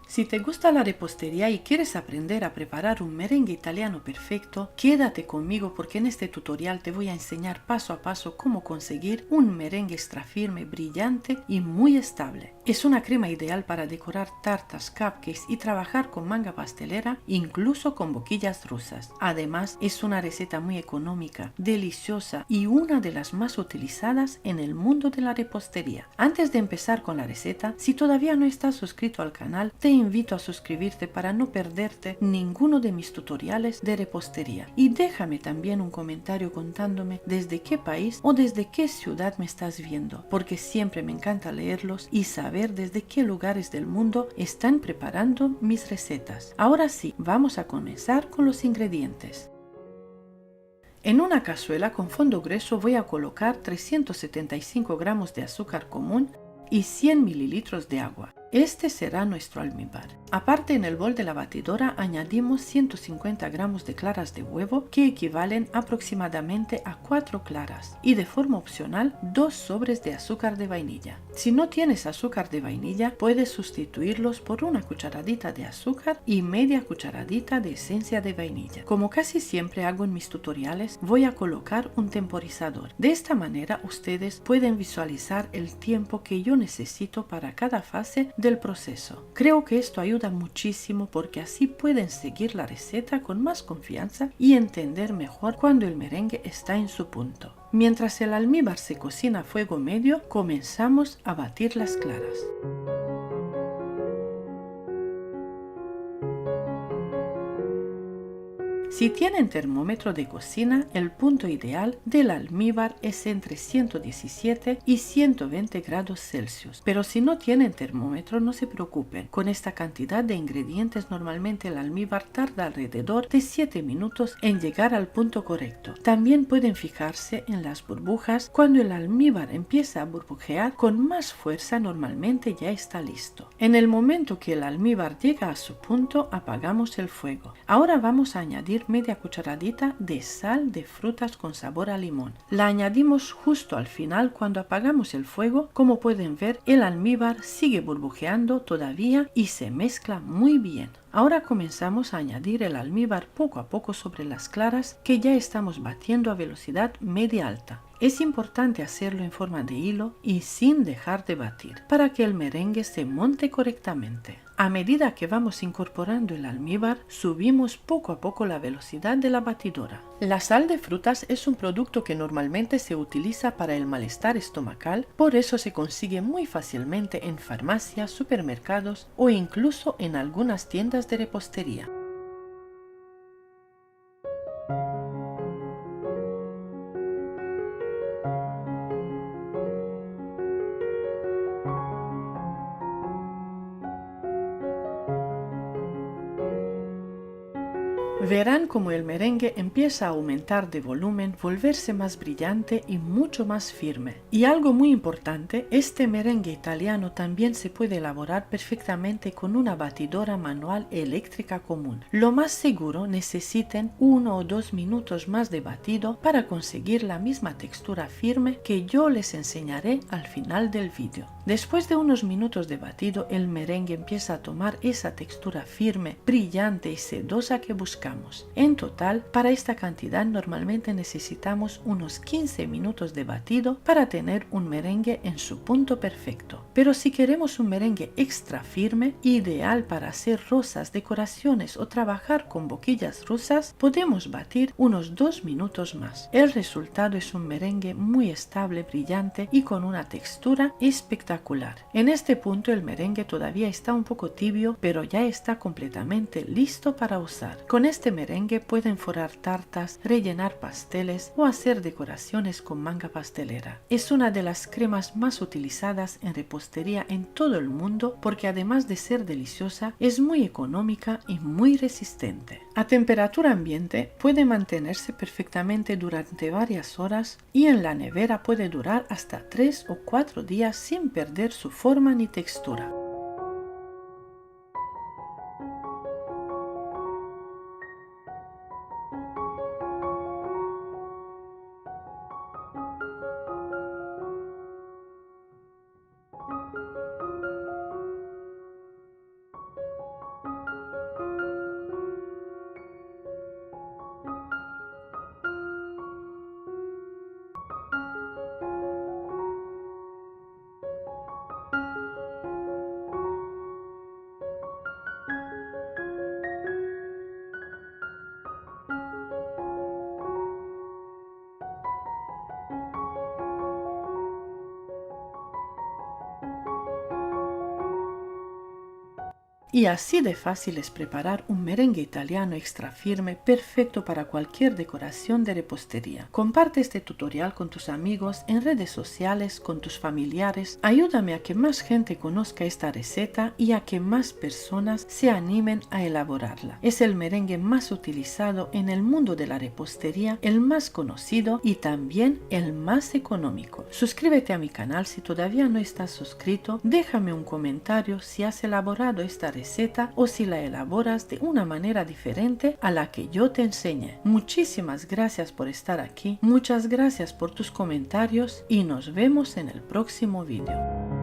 Si te gusta la repostería y quieres aprender a preparar un merengue italiano perfecto, quédate conmigo porque en este tutorial te voy a enseñar paso a paso cómo conseguir un merengue extra firme, brillante y muy estable. Es una crema ideal para decorar tartas, cupcakes y trabajar con manga pastelera, incluso con boquillas rusas. Además, es una receta muy económica, deliciosa y una de las más utilizadas en el mundo de la repostería. Antes de empezar con la receta, si todavía no estás suscrito al canal, te invito a suscribirte para no perderte ninguno de mis tutoriales de repostería. Y déjame también un comentario contándome desde qué país o desde qué ciudad me estás viendo, porque siempre me encanta leerlos y saber desde qué lugares del mundo están preparando mis recetas. Ahora sí, vamos a comenzar con los ingredientes. En una cazuela con fondo grueso voy a colocar 375 gramos de azúcar común y 100 mililitros de agua. Este será nuestro almíbar. Aparte, en el bol de la batidora añadimos 150 gramos de claras de huevo que equivalen aproximadamente a 4 claras y de forma opcional 2 sobres de azúcar de vainilla. Si no tienes azúcar de vainilla, puedes sustituirlos por una cucharadita de azúcar y media cucharadita de esencia de vainilla. Como casi siempre hago en mis tutoriales, voy a colocar un temporizador. De esta manera ustedes pueden visualizar el tiempo que yo necesito para cada fase del proceso. Creo que esto ayuda muchísimo porque así pueden seguir la receta con más confianza y entender mejor cuando el merengue está en su punto. Mientras el almíbar se cocina a fuego medio, comenzamos a batir las claras. Si tienen termómetro de cocina, el punto ideal del almíbar es entre 117 y 120 grados Celsius. Pero si no tienen termómetro, no se preocupen. Con esta cantidad de ingredientes, normalmente el almíbar tarda alrededor de 7 minutos en llegar al punto correcto. También pueden fijarse en las burbujas. Cuando el almíbar empieza a burbujear con más fuerza, normalmente ya está listo. En el momento que el almíbar llega a su punto, apagamos el fuego. Ahora vamos a añadir media cucharadita de sal de frutas con sabor a limón. La añadimos justo al final cuando apagamos el fuego. Como pueden ver, el almíbar sigue burbujeando todavía y se mezcla muy bien. Ahora comenzamos a añadir el almíbar poco a poco sobre las claras que ya estamos batiendo a velocidad media alta. Es importante hacerlo en forma de hilo y sin dejar de batir, para que el merengue se monte correctamente. A medida que vamos incorporando el almíbar, subimos poco a poco la velocidad de la batidora. La sal de frutas es un producto que normalmente se utiliza para el malestar estomacal, por eso se consigue muy fácilmente en farmacias, supermercados o incluso en algunas tiendas de repostería. Verán como el merengue empieza a aumentar de volumen, volverse más brillante y mucho más firme. Y algo muy importante, este merengue italiano también se puede elaborar perfectamente con una batidora manual eléctrica común. Lo más seguro necesiten 1 o 2 minutos más de batido para conseguir la misma textura firme que yo les enseñaré al final del vídeo. Después de unos minutos de batido, el merengue empieza a tomar esa textura firme, brillante y sedosa que buscamos. En total, para esta cantidad normalmente necesitamos unos 15 minutos de batido para tener un merengue en su punto perfecto. Pero si queremos un merengue extra firme, ideal para hacer rosas, decoraciones o trabajar con boquillas rusas, podemos batir unos 2 minutos más. El resultado es un merengue muy estable, brillante y con una textura espectacular. En este punto el merengue todavía está un poco tibio, pero ya está completamente listo para usar. Con este merengue pueden forrar tartas, rellenar pasteles o hacer decoraciones con manga pastelera. Es una de las cremas más utilizadas en repostería en todo el mundo porque además de ser deliciosa, es muy económica y muy resistente. A temperatura ambiente puede mantenerse perfectamente durante varias horas y en la nevera puede durar hasta 3 o 4 días sin perder su forma ni textura. Y así de fácil es preparar un merengue italiano extra firme, perfecto para cualquier decoración de repostería. Comparte este tutorial con tus amigos, en redes sociales, con tus familiares. Ayúdame a que más gente conozca esta receta y a que más personas se animen a elaborarla. Es el merengue más utilizado en el mundo de la repostería, el más conocido y también el más económico. Suscríbete a mi canal si todavía no estás suscrito. Déjame un comentario si has elaborado esta receta o si la elaboras de una manera diferente a la que yo te enseñe. Muchísimas gracias por estar aquí, muchas gracias por tus comentarios y nos vemos en el próximo vídeo.